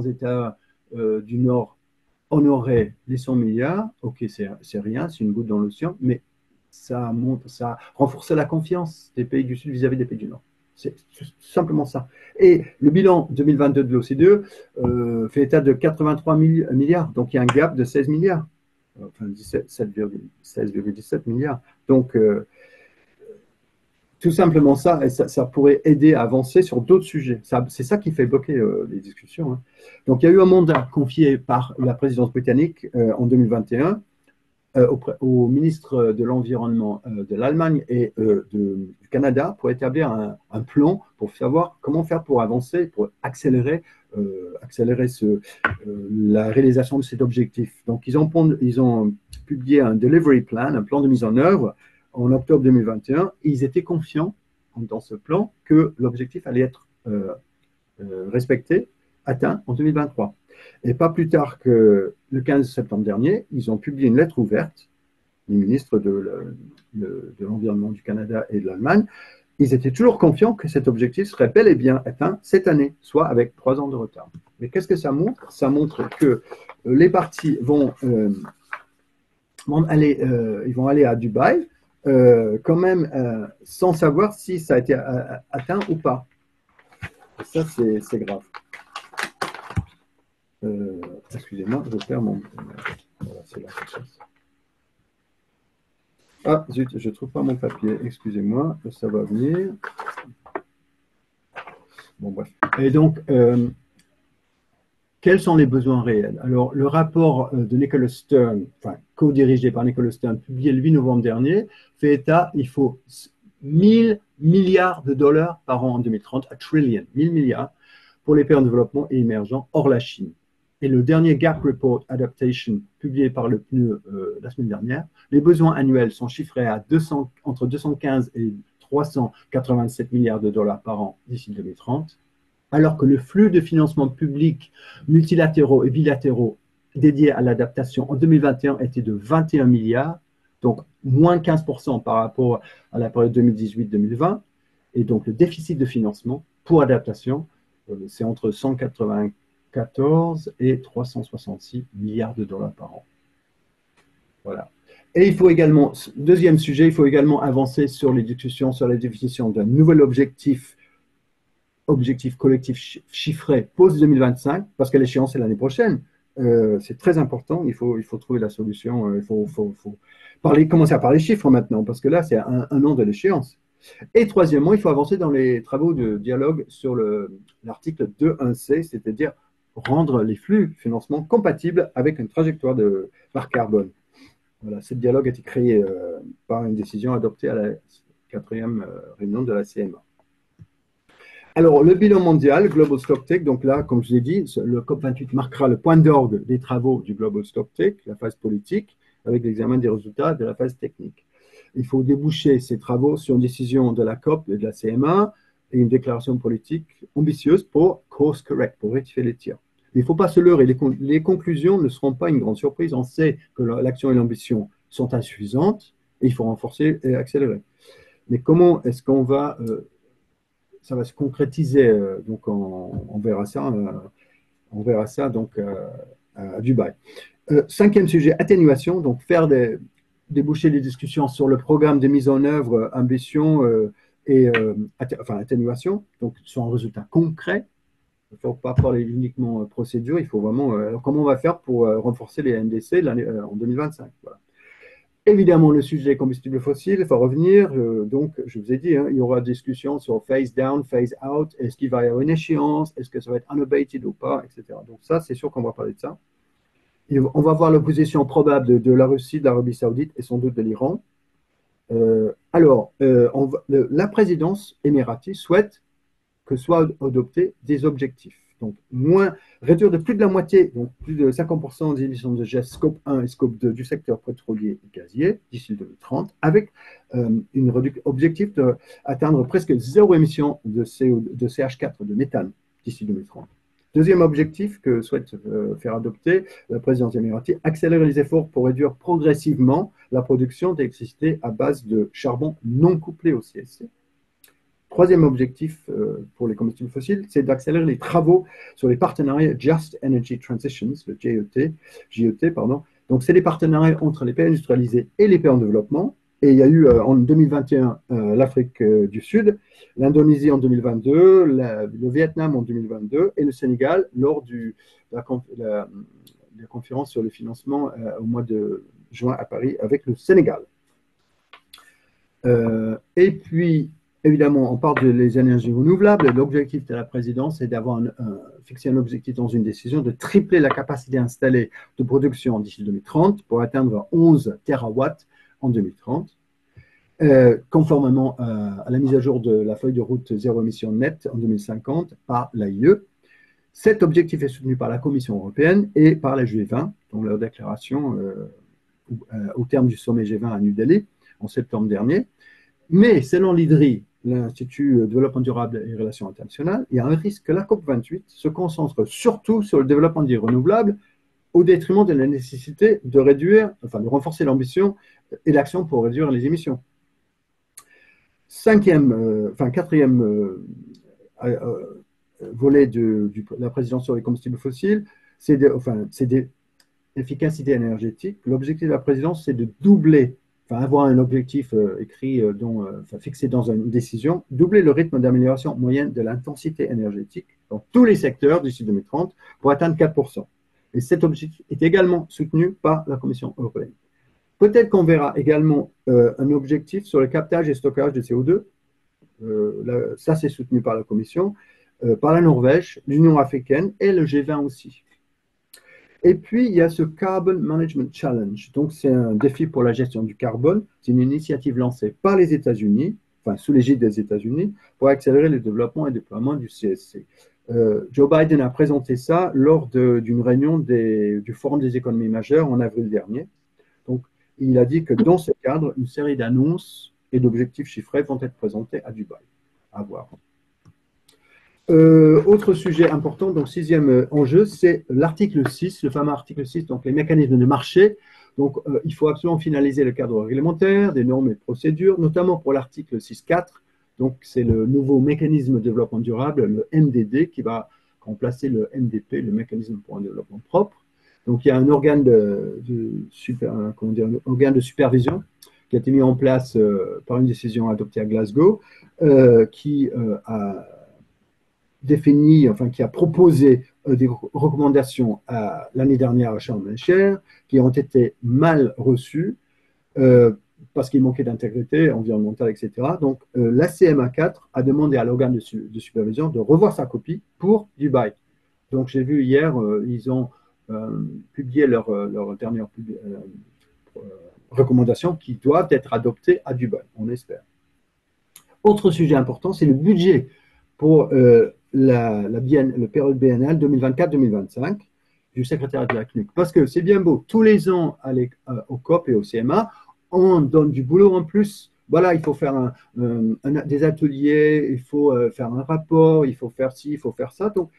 États du Nord honoraient les 100 milliards, ok, c'est rien, c'est une goutte dans l'océan, mais ça montre, ça renforce la confiance des pays du Sud vis-à-vis des pays du Nord. C'est simplement ça. Et le bilan 2022 de l'OCDE fait état de 83 milliards, donc il y a un gap de 16 milliards, enfin 16,17 milliards. Donc, tout simplement ça, et ça pourrait aider à avancer sur d'autres sujets. C'est ça qui fait bloquer les discussions. Hein. Donc, il y a eu un mandat confié par la présidence britannique en 2021 au ministre de l'Environnement de l'Allemagne et du Canada pour établir un plan pour savoir comment faire pour avancer, pour accélérer la réalisation de cet objectif. Donc, ils ont publié un delivery plan, un plan de mise en œuvre en octobre 2021. Ils étaient confiants dans ce plan que l'objectif allait être respecté, atteint en 2023. Et pas plus tard que le 15 septembre dernier, ils ont publié une lettre ouverte, les ministres de l'Environnement du Canada et de l'Allemagne. Ils étaient toujours confiants que cet objectif serait bel et bien atteint cette année, soit avec 3 ans de retard. Mais qu'est-ce que ça montre? Ça montre que les partis vont aller à Dubaï, quand même sans savoir si ça a été atteint ou pas. Et ça, c'est grave. Excusez-moi, je perds mon... Voilà, c'est là. Ah, zut, je ne trouve pas mon papier. Excusez-moi, ça va venir. Bon, bref. Et donc, quels sont les besoins réels? Alors, le rapport de Nicholas Stern, enfin, co-dirigé par Nicholas Stern, publié le 8 novembre dernier, fait état, il faut 1000 milliards de dollars par an en 2030, a trillion, 1000 milliards, pour les pays en développement et émergents hors la Chine. Et le dernier Gap Report Adaptation, publié par le PNUE la semaine dernière, les besoins annuels sont chiffrés à entre 215 et 387 milliards de dollars par an d'ici 2030, alors que le flux de financement public multilatéraux et bilatéraux dédiés à l'adaptation en 2021 était de 21 milliards, donc moins 15% par rapport à la période 2018-2020. Et donc le déficit de financement pour adaptation, c'est entre 194 et 366 milliards de dollars par an. Voilà. Et il faut également, deuxième sujet, il faut également avancer sur les discussions sur la définition d'un nouvel objectif collectif chiffré post-2025, parce que l'échéance est l'année prochaine. C'est très important, il faut trouver la solution, il faut commencer à parler chiffres maintenant, parce que là, c'est un an de l'échéance. Et troisièmement, il faut avancer dans les travaux de dialogue sur l'article 2.1c, c'est-à-dire rendre les flux de financement compatibles avec une trajectoire de marque carbone. Voilà, ce dialogue a été créé par une décision adoptée à la 4e réunion de la CMA. Alors, le bilan mondial, Global Stocktake, donc là, comme je l'ai dit, le COP28 marquera le point d'orgue des travaux du Global Stocktake, la phase politique, avec l'examen des résultats de la phase technique. Il faut déboucher ces travaux sur une décision de la COP et de la CMA et une déclaration politique ambitieuse pour course correct, pour rectifier les tirs. Mais il ne faut pas se leurrer, les conclusions ne seront pas une grande surprise. On sait que l'action et l'ambition sont insuffisantes et il faut renforcer et accélérer. Mais comment est-ce qu'on va... ça va se concrétiser, donc on verra ça donc à Dubaï. 5e sujet, atténuation, donc faire déboucher des discussions sur le programme de mise en œuvre, ambition atténuation, donc sur un résultat concret. Il ne faut pas parler uniquement procédure, il faut vraiment comment on va faire pour renforcer les NDC en 2025. Voilà. Évidemment, le sujet des combustibles fossiles, il faut revenir. Donc, je vous ai dit, il y aura discussion sur phase down, phase out. Est-ce qu'il va y avoir une échéance? Est-ce que ça va être unabated ou pas, etc. Donc, ça, c'est sûr qu'on va parler de ça. Et on va voir l'opposition probable de la Russie, de l'Arabie Saoudite et sans doute de l'Iran. La présidence émirati souhaite que soient adoptés des objectifs. Donc, réduire de plus de la moitié, donc plus de 50% des émissions de gaz Scope 1 et Scope 2 du secteur pétrolier et gazier d'ici 2030, avec un objectif d'atteindre presque zéro émission de CH4, de méthane, d'ici 2030. Deuxième objectif que souhaite faire adopter la présidence émirati, accélérer les efforts pour réduire progressivement la production d'électricité à base de charbon non couplé au CSC. Troisième objectif pour les combustibles fossiles, c'est d'accélérer les travaux sur les partenariats Just Energy Transitions, le JET. Donc, c'est les partenariats entre les pays industrialisés et les pays en développement. Et il y a eu en 2021 l'Afrique du Sud, l'Indonésie en 2022, le Vietnam en 2022 et le Sénégal lors de la conférence sur le financement au mois de juin à Paris avec le Sénégal. Et puis, évidemment, on parle des énergies renouvelables. L'objectif de la présidence est d'avoir fixé un objectif dans une décision de tripler la capacité installée de production d'ici 2030 pour atteindre 11 terawatts en 2030, conformément à la mise à jour de la feuille de route zéro émission nette en 2050 par l'AIE. Cet objectif est soutenu par la Commission européenne et par la G20, dont leur déclaration au terme du sommet G20 à New Delhi en septembre dernier. Mais selon l'IDRI, l'Institut de développement durable et relations internationales, il y a un risque que la COP28 se concentre surtout sur le développement des renouvelables au détriment de la nécessité de de renforcer l'ambition et l'action pour réduire les émissions. Quatrième volet de la présidence sur les combustibles fossiles, c'est l'efficacité énergétique. L'objectif de la présidence, c'est de doubler, avoir un objectif écrit, fixé dans une décision, doubler le rythme d'amélioration moyenne de l'intensité énergétique dans tous les secteurs d'ici 2030 pour atteindre 4%. Et cet objectif est également soutenu par la Commission européenne. Peut-être qu'on verra également un objectif sur le captage et stockage de CO2. Ça, c'est soutenu par la Commission, par la Norvège, l'Union africaine et le G20 aussi. Et puis, il y a ce Carbon Management Challenge. Donc, c'est un défi pour la gestion du carbone. C'est une initiative lancée par les États-Unis, sous l'égide des États-Unis, pour accélérer le développement et le déploiement du CSC. Joe Biden a présenté ça lors d'une réunion du Forum des économies majeures en avril dernier. Donc, il a dit que dans ce cadre, une série d'annonces et d'objectifs chiffrés vont être présentés à Dubaï. À voir. Autre sujet important, donc sixième enjeu, c'est l'article 6, le fameux article 6, donc les mécanismes de marché. Donc, il faut absolument finaliser le cadre réglementaire, des normes et procédures, notamment pour l'article 6.4. Donc, c'est le nouveau mécanisme de développement durable, le MDD, qui va remplacer le MDP, le mécanisme pour un développement propre. Donc, il y a un organe organe de supervision qui a été mis en place par une décision adoptée à Glasgow, qui a défini, qui a proposé des recommandations l'année dernière à Sharm el-Sheikh, qui ont été mal reçues parce qu'il manquait d'intégrité environnementale, etc. Donc, la CMA4 a demandé à l'organe de supervision de revoir sa copie pour Dubaï. Donc, j'ai vu hier, ils ont publié leur dernière recommandation qui doivent être adoptées à Dubaï, on espère. Autre sujet important, c'est le budget pour la période biennale 2024-2025 du secrétariat de la CNUC. Parce que c'est bien beau, tous les ans au COP et au CMA, on donne du boulot en plus. Voilà, il faut faire des ateliers, il faut faire un rapport, il faut faire ci, il faut faire ça. Donc,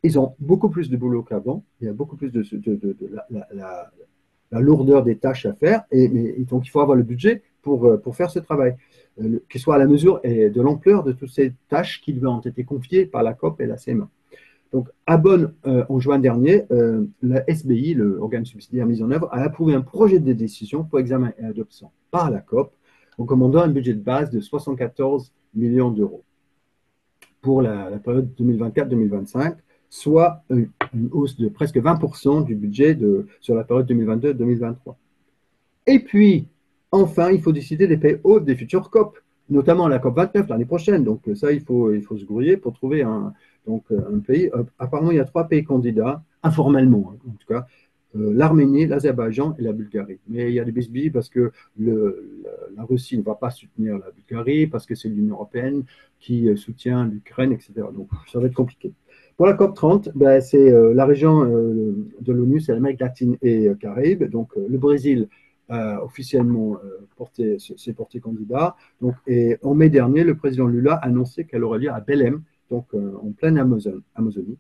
ils ont beaucoup plus de boulot qu'avant. Il y a beaucoup plus de la lourdeur des tâches à faire. Donc, il faut avoir le budget pour faire ce travail, qu'il soit à la mesure et de l'ampleur de toutes ces tâches qui lui ont été confiées par la COP et la CMA. Donc, à Bonn, en juin dernier, la SBI, l'organe subsidiaire mis en œuvre, a approuvé un projet de décision pour examen et adoption par la COP, recommandant un budget de base de 74 millions d'euros pour la période 2024-2025, soit une hausse de presque 20% du budget sur la période 2022-2023. Et puis, enfin, il faut décider des pays hôtes des futures COP, notamment la COP 29 l'année prochaine. Donc ça, il faut se grouiller pour trouver un pays. Apparemment, il y a 3 pays candidats, informellement, en tout cas, l'Arménie, l'Azerbaïdjan et la Bulgarie. Mais il y a des bisbilles parce que la Russie ne va pas soutenir la Bulgarie, parce que c'est l'Union européenne qui soutient l'Ukraine, etc. Donc ça va être compliqué. Pour la COP 30, c'est la région de l'ONU, c'est l'Amérique latine et Caraïbes. Donc le Brésil officiellement s'est porté candidat. Donc, et en mai dernier, le président Lula a annoncé qu'elle aurait lieu à Belém, donc en pleine Amazonie.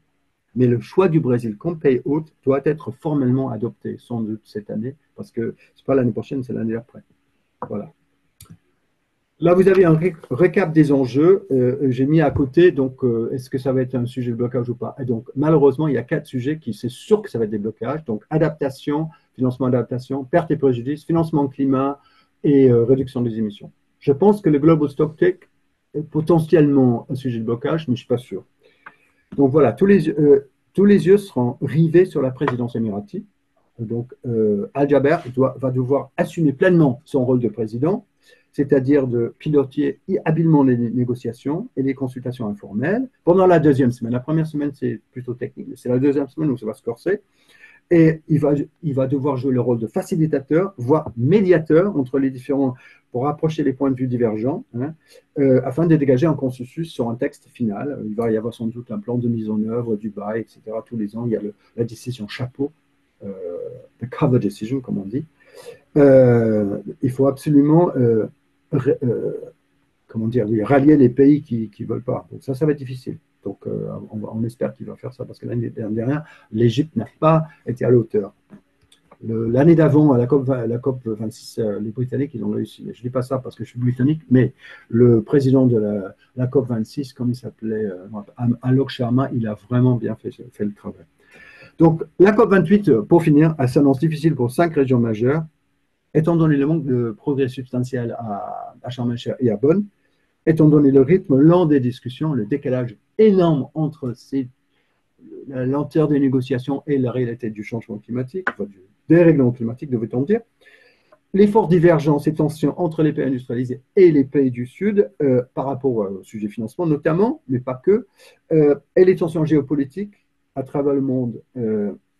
Mais le choix du Brésil comme pays hôte doit être formellement adopté, sans doute cette année, parce que ce n'est pas l'année prochaine, c'est l'année après. Voilà. Là, vous avez un récap des enjeux. J'ai mis à côté, donc, est-ce que ça va être un sujet de blocage ou pas? Et donc, malheureusement, il y a 4 sujets qui, c'est sûr que ça va être des blocages. Donc, adaptation, financement adaptation, perte et préjudice, financement climat, et réduction des émissions. Je pense que le Global Stocktake est potentiellement un sujet de blocage, mais je ne suis pas sûr. Donc voilà, tous les yeux seront rivés sur la présidence émirati. Donc Al-Jaber va devoir assumer pleinement son rôle de président, c'est-à-dire de piloter habilement les négociations et les consultations informelles pendant la deuxième semaine. La première semaine, c'est plutôt technique, c'est la deuxième semaine où ça va se corser. Et il va devoir jouer le rôle de facilitateur, voire médiateur entre les différents, pour rapprocher les points de vue divergents, afin de dégager un consensus sur un texte final. Il va y avoir sans doute un plan de mise en œuvre du bail, etc. Tous les ans, il y a la décision chapeau, the cover decision, comme on dit. Il faut absolument rallier les pays qui ne veulent pas. Donc ça va être difficile. Donc, on espère qu'il va faire ça parce que l'année dernière, l'Égypte n'a pas été à la hauteur. L'année d'avant, à la COP 26, les Britanniques, ils ont réussi. Je ne dis pas ça parce que je suis britannique, mais le président de la COP 26, comme il s'appelait, Alok Sharma, il a vraiment bien fait le travail. Donc, la COP 28, pour finir, elle s'annonce difficile pour 5 régions majeures, étant donné le manque de progrès substantiel à Sharm el-Sheikh et à Bonn, étant donné le rythme lent des discussions, le décalage énorme entre la lenteur des négociations et la réalité du changement climatique, enfin du dérèglement climatique, devait-on dire, les fortes divergences et tensions entre les pays industrialisés et les pays du Sud par rapport au sujet financement notamment, mais pas que, et les tensions géopolitiques à travers le monde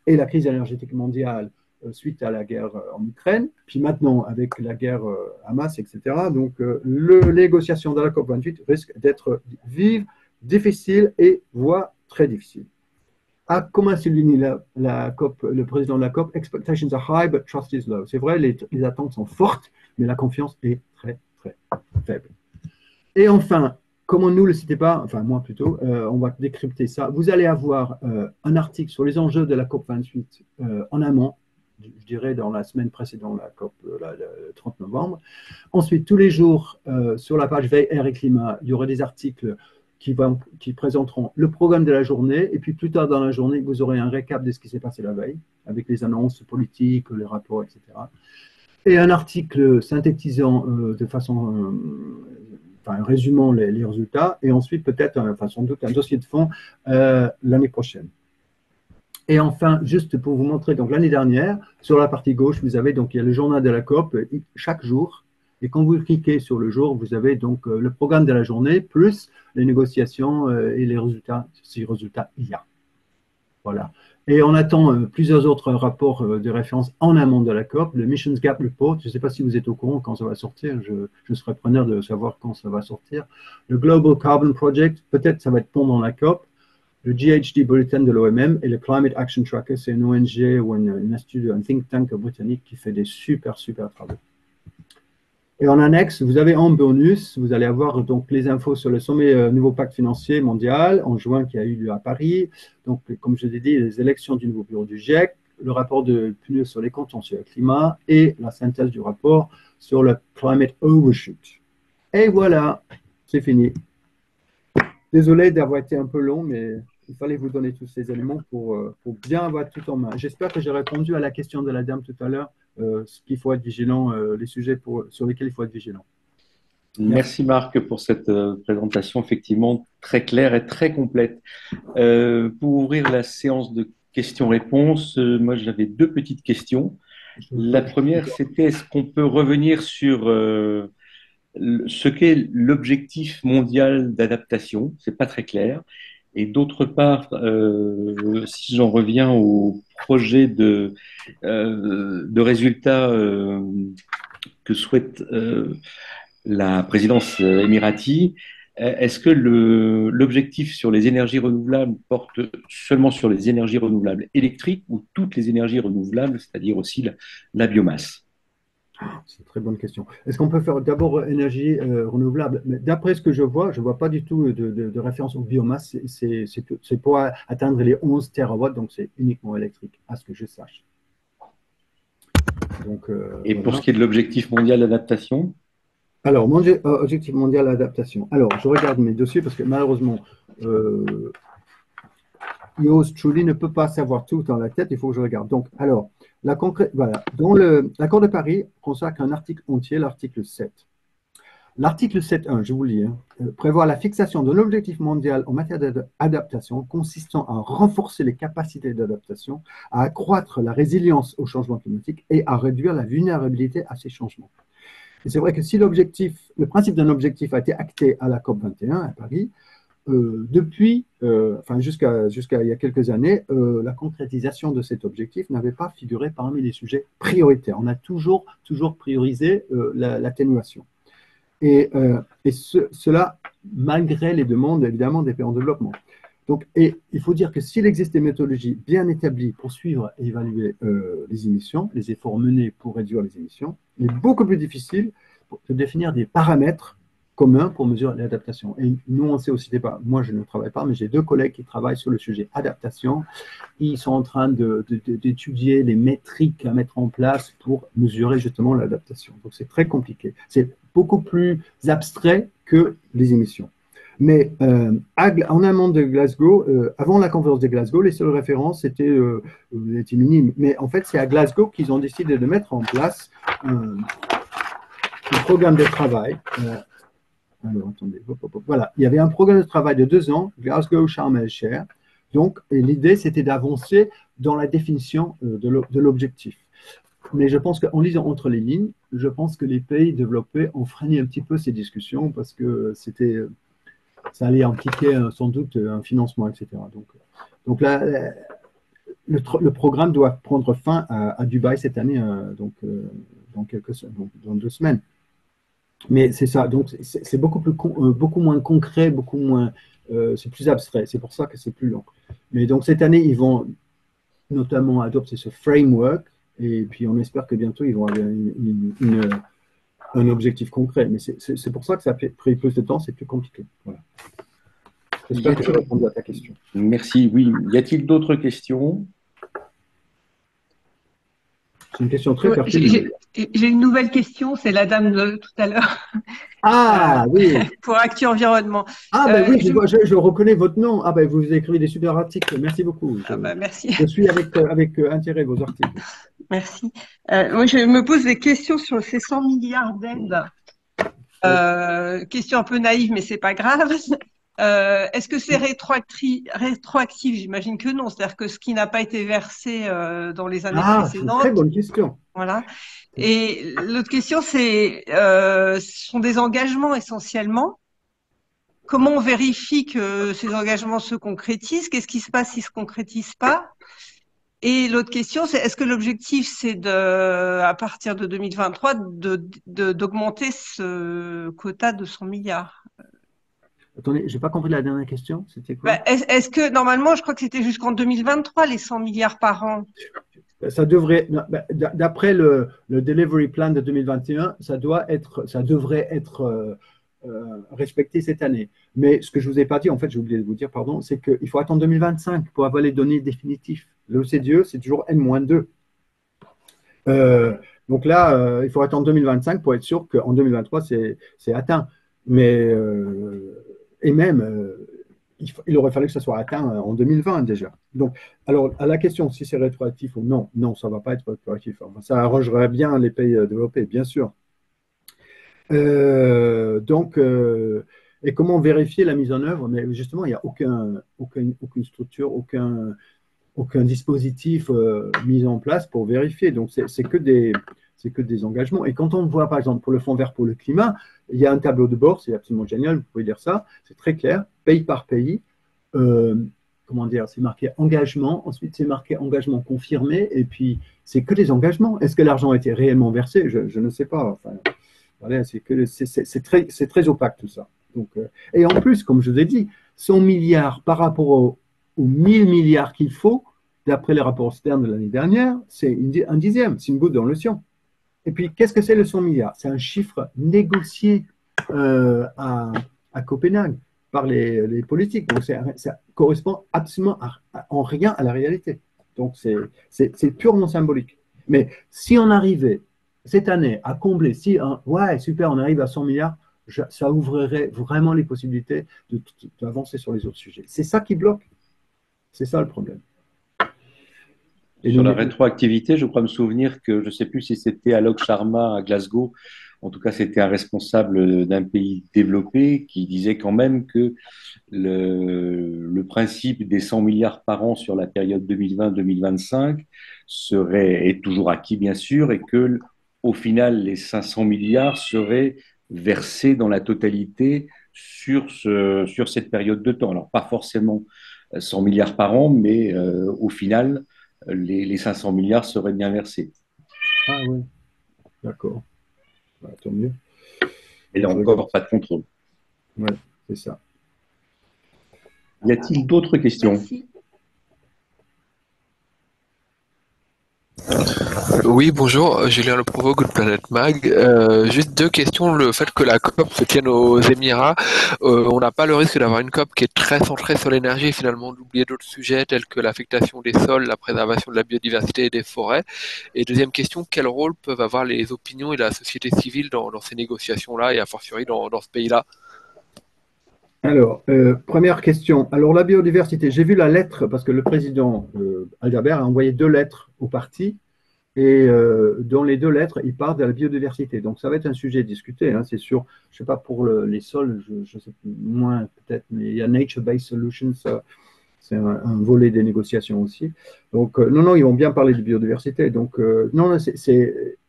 et la crise énergétique mondiale suite à la guerre en Ukraine, puis maintenant avec la guerre Hamas, etc. Donc, les négociations de la COP28 risquent d'être vives, difficiles et voire très difficiles. Comment souligne le président de la COP, expectations are high, but trust is low. C'est vrai, les attentes sont fortes, mais la confiance est très, très faible. Et enfin, comme on ne nous le citait pas, enfin moi plutôt, on va décrypter ça. Vous allez avoir un article sur les enjeux de la COP28 en amont, je dirais dans la semaine précédente, la COP, le 30 novembre. Ensuite, tous les jours, sur la page Veille, Air et Climat, il y aura des articles qui présenteront le programme de la journée. Et puis plus tard dans la journée, vous aurez un récap de ce qui s'est passé la veille, avec les annonces politiques, les rapports, etc. Et un article synthétisant de façon, résumant les résultats. Et ensuite, peut-être, sans doute, un dossier de fond l'année prochaine. Et enfin, juste pour vous montrer, donc l'année dernière, sur la partie gauche, vous avez donc il y a le journal de la COP chaque jour. Et quand vous cliquez sur le jour, vous avez donc le programme de la journée plus les négociations et les résultats, si résultats il y a. Voilà. Et on attend plusieurs autres rapports de référence en amont de la COP, le Missions Gap Report. Je ne sais pas si vous êtes au courant quand ça va sortir. Je serais preneur de savoir quand ça va sortir. Le Global Carbon Project, peut-être ça va être pendant la COP. Le GHG Bulletin de l'OMM et le Climate Action Tracker, c'est une ONG ou un think tank britannique qui fait des super travaux. Et en annexe, vous avez en bonus, vous allez avoir donc les infos sur le sommet nouveau pacte financier mondial en juin qui a eu lieu à Paris. Donc, comme je l'ai dit, les élections du nouveau bureau du GIEC, le rapport de PNUE sur les contentieux climat et la synthèse du rapport sur le Climate Overshoot. Et voilà, c'est fini. Désolé d'avoir été un peu long, mais il fallait vous donner tous ces éléments pour bien avoir tout en main. J'espère que j'ai répondu à la question de la dame tout à l'heure, ce qu'il faut être vigilant, les sujets sur lesquels il faut être vigilant. Merci Marc pour cette présentation effectivement très claire et très complète. Pour ouvrir la séance de questions-réponses, moi j'avais 2 petites questions. La première, c'était est-ce qu'on peut revenir sur ce qu'est l'objectif mondial d'adaptation? C'est pas très clair. Et d'autre part, si j'en reviens au projet de résultats que souhaite la présidence émirati, est-ce que l'objectif sur les énergies renouvelables porte seulement sur les énergies renouvelables électriques ou toutes les énergies renouvelables, c'est-à-dire aussi la biomasse? C'est une très bonne question. Est-ce qu'on peut faire d'abord énergie renouvelable? D'après ce que je vois pas du tout de référence aux biomasse. C'est pour atteindre les 11 terawatts, donc c'est uniquement électrique, à ce que je sache. Donc, et pour ce qui est de l'objectif mondial d'adaptation? Alors, objectif mondial d'adaptation. Alors, je regarde mes dossiers parce que malheureusement, yours truly ne peut pas savoir tout dans la tête, il faut que je regarde. Donc, alors, Voilà. L'accord de Paris consacre un article entier, l'article 7. L'article 7.1, je vous lis, prévoit la fixation d'un objectif mondial en matière d'adaptation consistant à renforcer les capacités d'adaptation, à accroître la résilience au changement climatique et à réduire la vulnérabilité à ces changements. Et c'est vrai que si le principe d'un objectif a été acté à la COP 21 à Paris, jusqu'à il y a quelques années, la concrétisation de cet objectif n'avait pas figuré parmi les sujets prioritaires. On a toujours priorisé l'atténuation. Cela, malgré les demandes, évidemment, des pays en développement. Donc, et il faut dire que s'il existe des méthodologies bien établies pour suivre et évaluer les émissions, les efforts menés pour réduire les émissions, il est beaucoup plus difficile de définir des paramètres communs pour mesurer l'adaptation. Et nous, on sait aussi, moi je ne travaille pas, mais j'ai 2 collègues qui travaillent sur le sujet adaptation. Ils sont en train d'étudier les métriques à mettre en place pour mesurer justement l'adaptation. Donc c'est très compliqué. C'est beaucoup plus abstrait que les émissions. Mais en amont de Glasgow, avant la conférence de Glasgow, les seules références étaient minimes. Mais en fait, c'est à Glasgow qu'ils ont décidé de mettre en place un programme de travail. Alors, attendez, voilà, il y avait un programme de travail de 2 ans, Glasgow, Sharm el-Sheikh. Donc, l'idée, c'était d'avancer dans la définition de l'objectif. Mais je pense qu'en lisant entre les lignes, je pense que les pays développés ont freiné un petit peu ces discussions parce que ça allait impliquer sans doute un financement, etc. Donc là, le programme doit prendre fin à Dubaï cette année, dans 2 semaines. Mais c'est ça, donc c'est beaucoup moins concret, c'est plus abstrait, c'est pour ça que c'est plus long. Mais donc cette année, ils vont notamment adopter ce framework, et puis on espère que bientôt, ils vont avoir un objectif concret. Mais c'est pour ça que ça a pris plus de temps, c'est plus compliqué. Voilà. J'espère que j'ai répondu à ta question. Merci, oui. Y a-t-il d'autres questions? C'est une question très pertinente. J'ai une nouvelle question, c'est la dame de tout à l'heure. Ah, oui. Pour Actu Environnement. Ah, ben oui, je reconnais votre nom. Ah, ben vous écrivez des super articles. Merci beaucoup. Merci. Je suis avec intérêt vos articles. Merci. Moi, je me pose des questions sur ces 100 milliards d'aides. Question un peu naïve, mais c'est pas grave. Est-ce que c'est rétroactif? J'imagine que non. C'est-à-dire que ce qui n'a pas été versé dans les années précédentes. C'est une très bonne question. Voilà. Et l'autre question, ce sont des engagements essentiellement. Comment on vérifie que ces engagements se concrétisent? Qu'est-ce qui se passe s'ils ne se concrétisent pas? Et l'autre question, c'est est-ce que l'objectif, c'est à partir de 2023, d'augmenter ce quota de 100 milliards? Attendez, je n'ai pas compris la dernière question. C'était quoi? Est-ce que normalement, je crois que c'était jusqu'en 2023, les 100 milliards par an? Ça devrait, d'après le delivery plan de 2021, ça devrait être respecté cette année. Mais ce que je ne vous ai pas dit, en fait, j'ai oublié de vous dire, pardon, c'est qu'il faut attendre 2025 pour avoir les données définitives. L'OCDE, c'est toujours N-2. Donc là, il faut attendre 2025 pour être sûr qu'en 2023, c'est atteint. Mais, et même, il aurait fallu que ça soit atteint en 2020 déjà. Donc, alors, à la question si c'est rétroactif ou non, non, ça ne va pas être rétroactif. Enfin, ça arrangerait bien les pays développés, bien sûr. Et comment vérifier la mise en œuvre? Mais justement, il n'y a aucune structure, aucun dispositif mis en place pour vérifier. Donc, c'est que des engagements. Et quand on voit, par exemple, pour le Fonds vert pour le climat, il y a un tableau de bord, c'est absolument génial, vous pouvez lire ça, c'est très clair, pays par pays. Comment dire, c'est marqué engagement, ensuite c'est marqué engagement confirmé, et puis c'est que des engagements. Est-ce que l'argent a été réellement versé? Je ne sais pas. Enfin, voilà, c'est très opaque tout ça. Donc, et en plus, comme je vous ai dit, 100 milliards par rapport aux 1000 milliards qu'il faut, d'après les rapports Stern de l'année dernière, c'est un dixième, c'est une goutte dans l'océan. Et puis, qu'est-ce que c'est le 100 milliards? C'est un chiffre négocié à Copenhague par les politiques. Donc, ça correspond absolument en rien à la réalité. Donc, c'est purement symbolique. Mais si on arrivait cette année à combler, ouais, super, on arrive à 100 milliards, ça ouvrirait vraiment les possibilités d'avancer sur les autres sujets. C'est ça qui bloque. C'est ça le problème. Et Sur la rétroactivité, je crois me souvenir que je ne sais plus si c'était Alok Sharma à Glasgow. En tout cas, c'était un responsable d'un pays développé qui disait quand même que le principe des 100 milliards par an sur la période 2020-2025 est toujours acquis, bien sûr, et que au final, les 500 milliards seraient versés dans la totalité sur cette période de temps. Alors, pas forcément 100 milliards par an, mais au final, les 500 milliards seraient bien versés. Ah oui, d'accord. Bah, tant mieux. Et là Je regarde. encore, pas de contrôle. Ouais, c'est ça. Y a-t-il d'autres questions? Merci. Oui, bonjour, Julien Le Provost de Planète Mag. Juste deux questions. Le fait que la COP se tienne aux Émirats, on n'a pas le risque d'avoir une COP qui est très centrée sur l'énergie et finalement d'oublier d'autres sujets tels que l'affectation des sols, la préservation de la biodiversité et des forêts. Et deuxième question, quel rôle peuvent avoir les opinions et la société civile dans ces négociations-là et a fortiori dans ce pays-là? Alors, première question. Alors, la biodiversité, j'ai vu la lettre, parce que le président Aldabert a envoyé 2 lettres au parti, et dans les 2 lettres, il parle de la biodiversité. Donc, ça va être un sujet discuté, hein, c'est sûr. Je ne sais pas pour les sols, je sais moins peut-être, mais il y a Nature-Based Solutions, c'est un volet des négociations aussi. Donc, non, non, ils vont bien parler de biodiversité. Donc, non, non,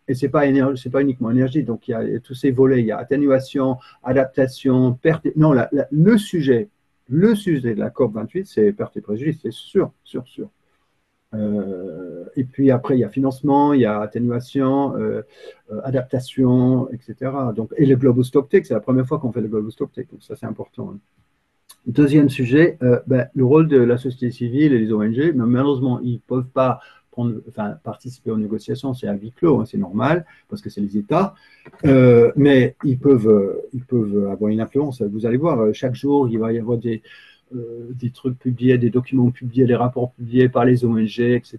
et c'est pas uniquement énergie. Donc, il y a tous ces volets. Il y a atténuation, adaptation, perte. Non, le sujet de la COP 28, c'est perte et préjudice, c'est sûr, sûr, sûr. Et puis après, il y a financement, il y a atténuation, adaptation, etc. Donc, et le Global Stocktake, c'est la première fois qu'on fait le Global Stocktake. Donc, ça, c'est important, hein. Deuxième sujet, le rôle de la société civile et les ONG, mais malheureusement, ils ne peuvent pas participer aux négociations, c'est à huis clos, hein, c'est normal, parce que c'est les États, mais ils peuvent avoir une influence. Vous allez voir, chaque jour, il va y avoir des trucs publiés, des documents publiés, des rapports publiés par les ONG, etc.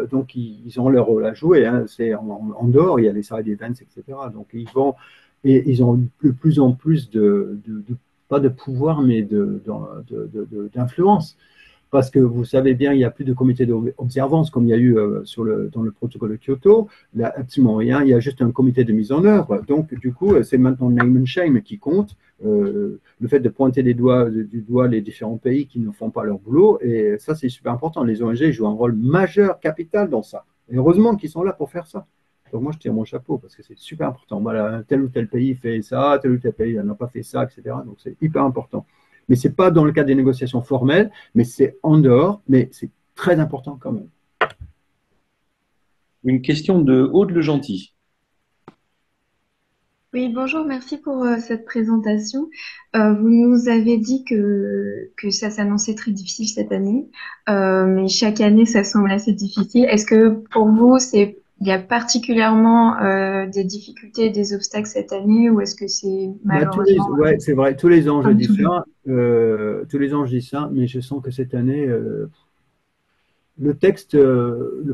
Donc, ils ont leur rôle à jouer, hein. C'est en dehors, il y a les side events, etc. Donc, ils ont de plus en plus pas de pouvoir, mais d'influence. Parce que vous savez bien, il n'y a plus de comité d'observance comme il y a eu dans le protocole de Kyoto. Il n'y a absolument rien, il y a juste un comité de mise en œuvre. Donc, du coup, c'est maintenant name and shame qui compte. Le fait de pointer du doigt les différents pays qui ne font pas leur boulot. Et ça, c'est super important. Les ONG jouent un rôle majeur, capital dans ça. Et heureusement qu'ils sont là pour faire ça. Donc moi, je tire mon chapeau parce que c'est super important. Voilà, tel ou tel pays fait ça, tel ou tel pays n'a pas fait ça, etc. Donc c'est hyper important. Mais ce n'est pas dans le cadre des négociations formelles, mais c'est en dehors, mais c'est très important quand même. Une question de Aude Le Gentil. Oui, bonjour, merci pour cette présentation. Vous nous avez dit que ça s'annonçait très difficile cette année, mais chaque année, ça semble assez difficile. Est-ce que pour vous, il y a particulièrement des difficultés, des obstacles cette année, ou est-ce que c'est malheureusement ouais, c'est vrai, tous les ans je comme dis tous les ça, tous les ans je dis ça, mais je sens que cette année, le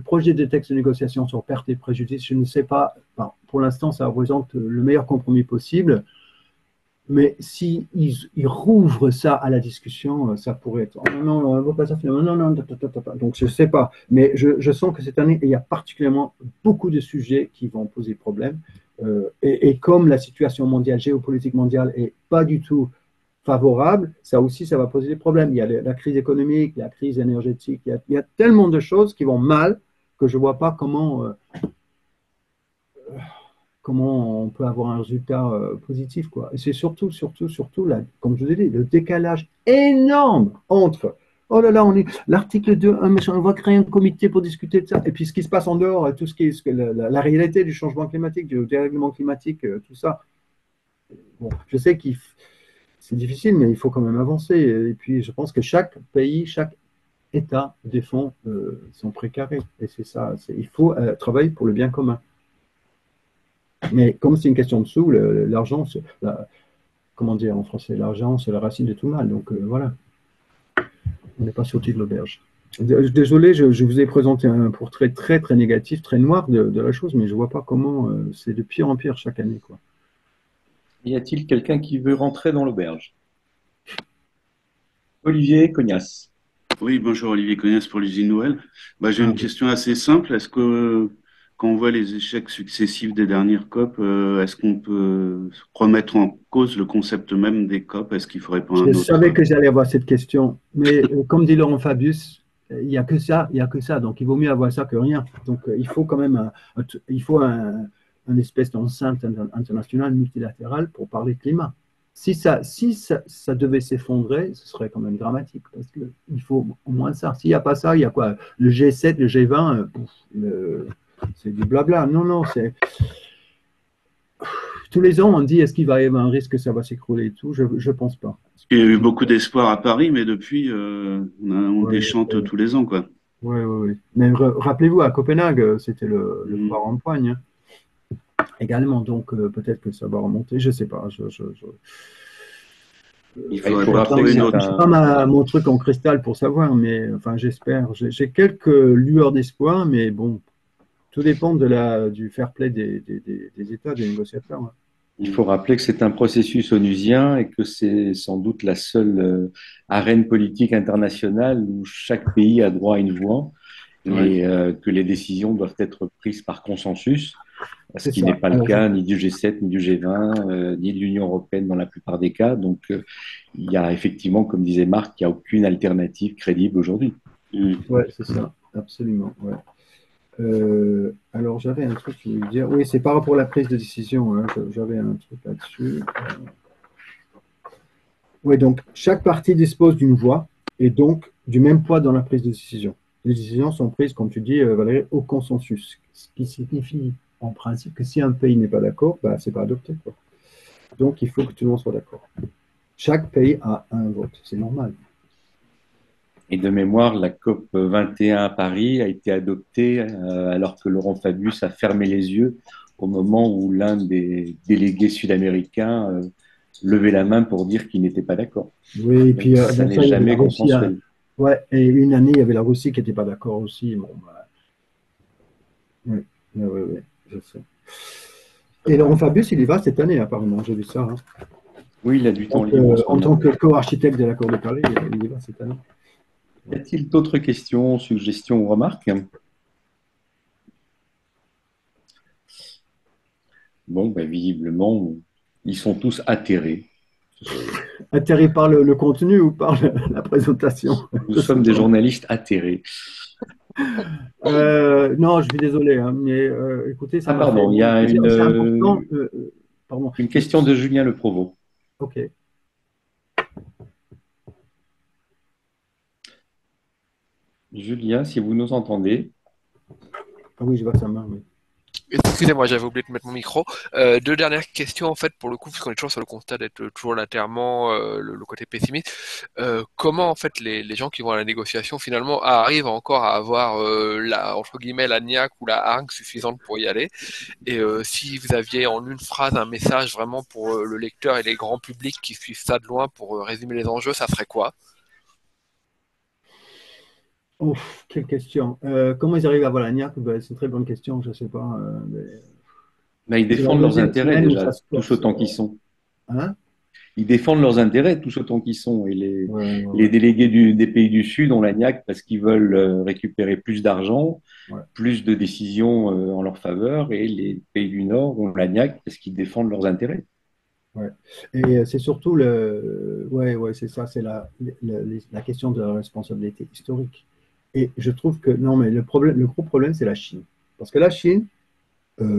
projet de texte de négociation sur perte et préjudice, je ne sais pas, enfin, pour l'instant, ça représente le meilleur compromis possible, mais si ils rouvrent ça à la discussion, ça pourrait être, oh, non, non, on ne va pas ça finalement, non, non, donc je ne sais pas, mais je sens que cette année, il y a particulièrement beaucoup de sujets qui vont poser problème, et comme la situation mondiale, géopolitique mondiale, est pas du tout favorable, ça aussi, ça va poser des problèmes. Il y a la crise économique, la crise énergétique, il y a tellement de choses qui vont mal que je ne vois pas comment on peut avoir un résultat positif, quoi. Et c'est surtout, là, comme je vous ai dit, le décalage énorme entre oh là là, l'article 2, on va créer un comité pour discuter de ça. Et puis ce qui se passe en dehors, tout ce qui est la réalité du changement climatique, du dérèglement climatique, tout ça. Bon, je sais que c'est difficile, mais il faut quand même avancer. Et puis je pense que chaque pays, chaque État défend son précaré. Et c'est ça, il faut travailler pour le bien commun. Mais comme c'est une question de sous, l'argent, comment dire en français, l'argent, c'est la racine de tout mal. Donc voilà, on n'est pas sorti de l'auberge. Désolé, je vous ai présenté un portrait très très négatif, très noir de la chose, mais je ne vois pas comment c'est de pire en pire chaque année, quoi. Y a-t-il quelqu'un qui veut rentrer dans l'auberge? Olivier Cognas. Oui, bonjour Olivier Cognès pour l'usine Noël. J'ai une question assez simple. Est-ce que quand on voit les échecs successifs des dernières COP, est-ce qu'on peut remettre en cause le concept même des COP? Est-ce qu'il ne faudrait pas Je un savais autre? que j'allais avoir cette question, mais comme dit Laurent Fabius, il n'y a que ça, il n'y a que ça. Donc, il vaut mieux avoir ça que rien. Donc, il faut quand même il faut un espèce d'enceinte internationale multilatérale pour parler climat. Si ça devait s'effondrer, ce serait quand même dramatique parce qu'il faut au moins ça. S'il n'y a pas ça, il y a quoi? Le G7, le G20, c'est du blabla. Non, non, c'est tous les ans, on dit est-ce qu'il va y avoir un risque que ça va s'écrouler et tout. Je ne pense pas. Il y a eu beaucoup d'espoir à Paris, mais depuis, on Ouais, déchante tous les ans, quoi. oui, oui, oui. Mais rappelez-vous, à Copenhague, c'était le Mm. foire en poigne également. Donc, peut-être que ça va remonter. Je ne sais pas. Il Il faudrait faut pas rappeler trouver que une c'est autre. Je n'ai pas un, mon truc en cristal pour savoir, mais enfin, j'espère. J'ai quelques lueurs d'espoir, mais bon, tout dépend du fair play des États, des négociateurs, hein. il faut rappeler que c'est un processus onusien et que c'est sans doute la seule arène politique internationale où chaque pays a droit à une voix Ouais. et que les décisions doivent être prises par consensus, ce C'est qui n'est ça. pas le Alors, cas ni du G7, ni du G20, ni de l'Union européenne dans la plupart des cas. Donc, il y a effectivement, comme disait Marc, il n'y a aucune alternative crédible aujourd'hui. Mm. ouais, c'est ça, absolument. Ouais. Alors, j'avais un truc que je voulais dire. Oui, c'est par rapport à la prise de décision, hein. J'avais un truc là-dessus. Oui, donc chaque partie dispose d'une voix et donc du même poids dans la prise de décision. Les décisions sont prises, comme tu dis, Valérie, au consensus, ce qui signifie en principe que si un pays n'est pas d'accord, bah, c'est pas adopté, quoi. Donc il faut que tout le monde soit d'accord. Chaque pays a un vote, c'est normal. Et de mémoire, la COP 21 à Paris a été adoptée alors que Laurent Fabius a fermé les yeux au moment où l'un des délégués sud-américains levait la main pour dire qu'il n'était pas d'accord. Oui, et Donc, puis ça dans n'est ça, il y avait la jamais Russie. consensuel. Ouais, et une année, il y avait la Russie qui n'était pas d'accord aussi. Bon, bah, oui, oui, oui, oui, je sais. Et Laurent Fabius, il y va cette année, apparemment, j'ai vu ça, hein. Oui, il a du temps Donc, libre en ce en tant moment. que co-architecte de l'accord de Paris, il y va cette année. Y a-t-il d'autres questions, suggestions ou remarques? Bon, ben, visiblement, ils sont tous atterrés. Atterri par le contenu ou par la présentation? Nous Je sais sommes des pas. journalistes atterrés. Non, je suis désolé, hein, mais écoutez, ça Ah, m'a fait. pardon, il y a C'est important. Pardon. une question de Julien Le Provost. Ok. Julien, si vous nous entendez, Ah oui, je vois sa main. Oui. Excusez-moi, j'avais oublié de mettre mon micro. Deux dernières questions, en fait, pour le coup, puisqu'on est toujours sur le constat d'être toujours latéralement le côté pessimiste. Comment, en fait, les gens qui vont à la négociation, finalement, arrivent encore à avoir entre guillemets, la niaque ou la hargne suffisante pour y aller? Et si vous aviez en une phrase un message vraiment pour le lecteur et les grands publics qui suivent ça de loin pour résumer les enjeux, ça serait quoi? Ouf, quelle question. Comment ils arrivent à avoir la niaque? Ben, c'est une très bonne question, je ne sais pas. mais ils C'est la défendent leurs deuxième intérêts semaine où ça déjà, se tous corse. autant qu'ils sont. Hein? Ils défendent leurs intérêts tous autant qu'ils sont. Et Ouais, ouais, les ouais, délégués des pays du Sud ont la niaque parce qu'ils veulent récupérer plus d'argent, ouais. plus de décisions en leur faveur. Et les pays du Nord ont la niaque parce qu'ils défendent leurs intérêts. Ouais. Et c'est surtout ouais, ouais, c'est ça, c'est la question de la responsabilité historique. Et je trouve que, non, mais le gros problème, c'est la Chine. Parce que la Chine, comment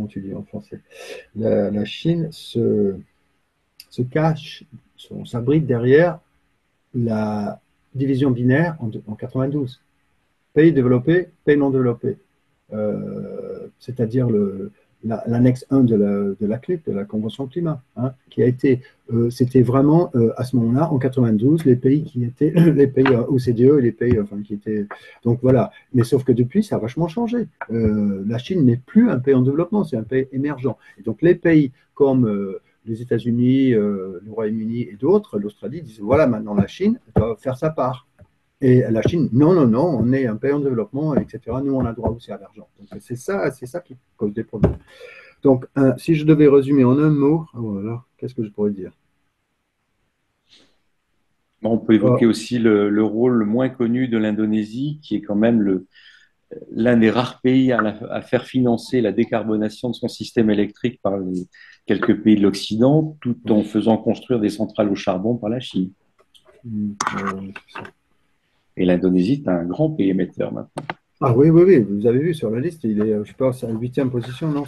tu dis en français? La Chine se cache, s'abrite derrière la division binaire en 92. Pays développé, pays non développé. C'est-à-dire l'annexe 1 de la CLIP, de la Convention climat, hein, qui a été, c'était vraiment à ce moment-là, en 92, les pays qui étaient les pays OCDE et les pays enfin, qui étaient. Donc voilà. Mais sauf que depuis, ça a vachement changé. La Chine n'est plus un pays en développement, c'est un pays émergent. Et donc les pays comme les États-Unis, le Royaume-Uni et d'autres, l'Australie, disent voilà, maintenant la Chine doit faire sa part. Et la Chine, non, non, non, on est un pays en développement, etc. Nous, on a droit aussi à l'argent. Donc, c'est ça qui cause des problèmes. Donc, si je devais résumer en un mot, oh là là, qu'est-ce que je pourrais dire? On peut évoquer aussi le rôle moins connu de l'Indonésie, qui est quand même l'un des rares pays à faire financer la décarbonation de son système électrique par les quelques pays de l'Occident, tout en faisant construire des centrales au charbon par la Chine. Et l'Indonésie est un grand pays émetteur maintenant. Ah oui, oui, oui, vous avez vu sur la liste, il est, je pense, à la 8e position, non,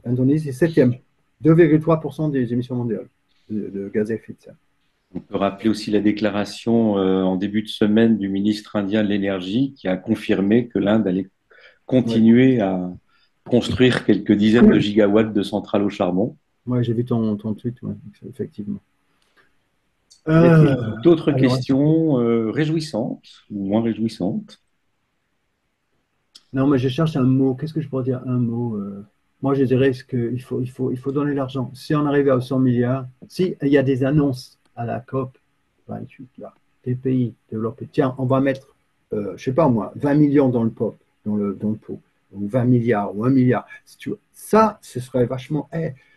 Indonésie, c'est 7e, 2,3% des émissions mondiales de gaz à effet de serre. On peut rappeler aussi la déclaration en début de semaine du ministre indien de l'énergie qui a confirmé que l'Inde allait continuer à construire quelques dizaines de gigawatts de centrales au charbon. Oui, j'ai vu ton tweet, ouais, effectivement. Y a-t-il d'autres questions réjouissantes ou moins réjouissantes? Non, mais je cherche un mot. Qu'est-ce que je pourrais dire? Un mot. Moi, je dirais qu'il faut donner l'argent. Si on arrive à 100 milliards, si il y a des annonces à la COP 28, là, des pays développés, tiens, on va mettre, je ne sais pas moi, 20 millions dans le pot, dans le pot, ou 20 milliards, ou 1 milliard, si tu veux. Ça, ce serait vachement.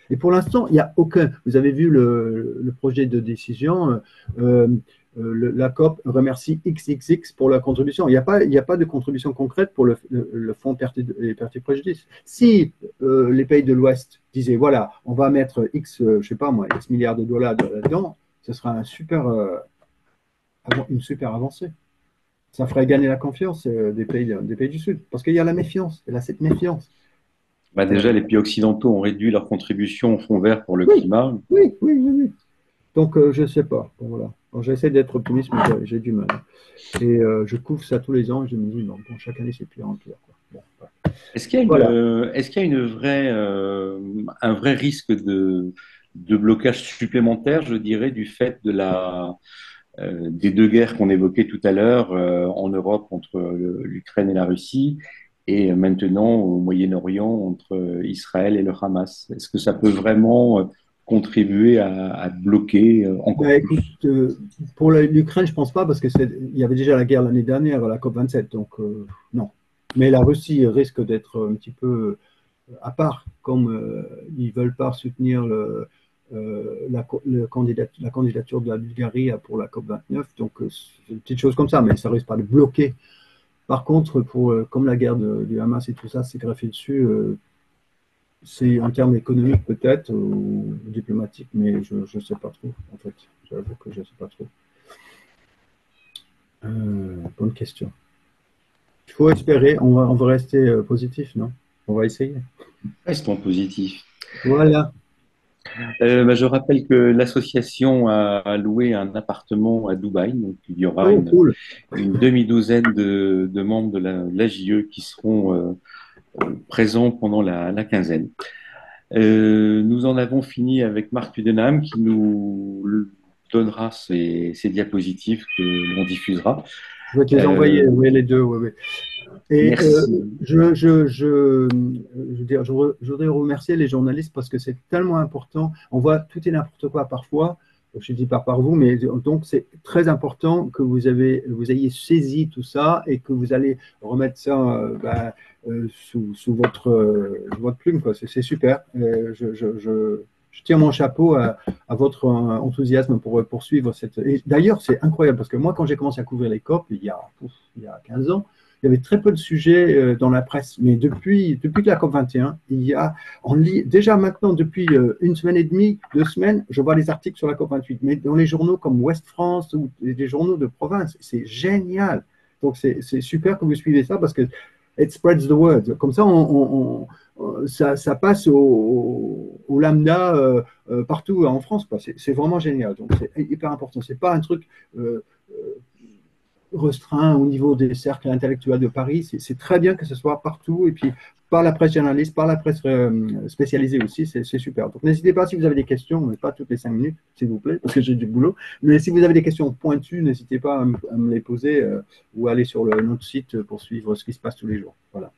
Et pour l'instant, il n'y a aucun. Vous avez vu le projet de décision. La COP remercie XXX pour la contribution. Il n'y a pas de contribution concrète pour le fonds pertes et préjudices. Si les pays de l'Ouest disaient, voilà, on va mettre X, je sais pas moi, X milliards de dollars là-dedans, ce sera une super avancée. Ça ferait gagner la confiance des pays du Sud. Parce qu'il y a la méfiance. Il y a cette méfiance. Déjà, les pays occidentaux ont réduit leur contribution au fonds vert pour le climat. Oui. Donc, je ne sais pas. Bon, voilà. J'essaie d'être optimiste, mais j'ai du mal. Et je couvre ça tous les ans et je me dis, non, bon, chaque année, c'est pire en pire. Bon, ouais. Est-ce qu'il y a un vrai risque de blocage supplémentaire, je dirais, du fait des deux guerres qu'on évoquait tout à l'heure en Europe entre l'Ukraine et la Russie et maintenant au Moyen-Orient entre Israël et le Hamas? Est-ce que ça peut vraiment contribuer à bloquer encore plus? Écoute, pour l'Ukraine, je ne pense pas, parce qu'il y avait déjà la guerre l'année dernière, la COP27, donc non. Mais la Russie risque d'être un petit peu à part, comme ils ne veulent pas soutenir la candidature de la Bulgarie pour la COP29, donc c'est une petite chose comme ça, mais ça ne risque pas de bloquer. Par contre, comme la guerre du Hamas et tout ça s'est greffé dessus, c'est en termes économiques peut-être, ou diplomatiques, mais je ne sais pas trop, en fait. J'avoue que je ne sais pas trop. Bonne question. Il faut espérer, on va rester positif, non? On va essayer. Restons positifs. Voilà. Je rappelle que l'association a loué un appartement à Dubaï, donc il y aura une demi-douzaine de membres de la JE qui seront présents pendant la quinzaine. Nous en avons fini avec Marc Tudenham qui nous donnera ses diapositives que l'on diffusera. Je vais te les envoyer, les deux. Oui. Et je voudrais remercier les journalistes parce que c'est tellement important. On voit tout et n'importe quoi parfois. Je ne dis pas par vous, mais donc c'est très important que vous ayez saisi tout ça et que vous allez remettre ça sous votre plume, quoi. C'est super. Je tire mon chapeau à votre enthousiasme pour poursuivre cette. Et d'ailleurs, c'est incroyable parce que moi, quand j'ai commencé à couvrir les COP il y a 15 ans, il y avait très peu de sujets dans la presse. Mais depuis que la COP 21, on lit déjà maintenant depuis une semaine et demie, 2 semaines, je vois les articles sur la COP 28. Mais dans les journaux comme Ouest France ou des journaux de province, c'est génial. Donc c'est super que vous suivez ça parce que it spreads the word. Comme ça, ça passe au lambda partout en France, quoi. C'est vraiment génial. Donc c'est hyper important. C'est pas un truc restreint au niveau des cercles intellectuels de Paris. C'est très bien que ce soit partout et puis par la presse journaliste, par la presse spécialisée aussi, c'est super. Donc n'hésitez pas si vous avez des questions, mais pas toutes les 5 minutes, s'il vous plaît, parce que j'ai du boulot. Mais si vous avez des questions pointues, n'hésitez pas à me les poser ou aller sur notre site pour suivre ce qui se passe tous les jours. Voilà.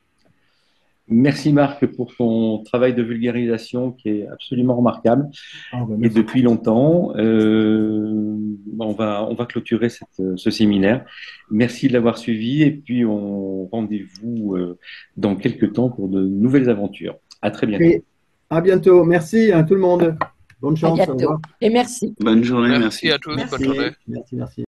Merci Marc pour ton travail de vulgarisation qui est absolument remarquable et depuis longtemps. On va clôturer ce séminaire. Merci de l'avoir suivi et puis on rendez-vous dans quelques temps pour de nouvelles aventures. À très bientôt. Et à bientôt. Merci à tout le monde. Bonne À chance, au bientôt. revoir. Et merci. Bonne journée, Merci merci. à tous, bonne Merci, journée. merci, merci.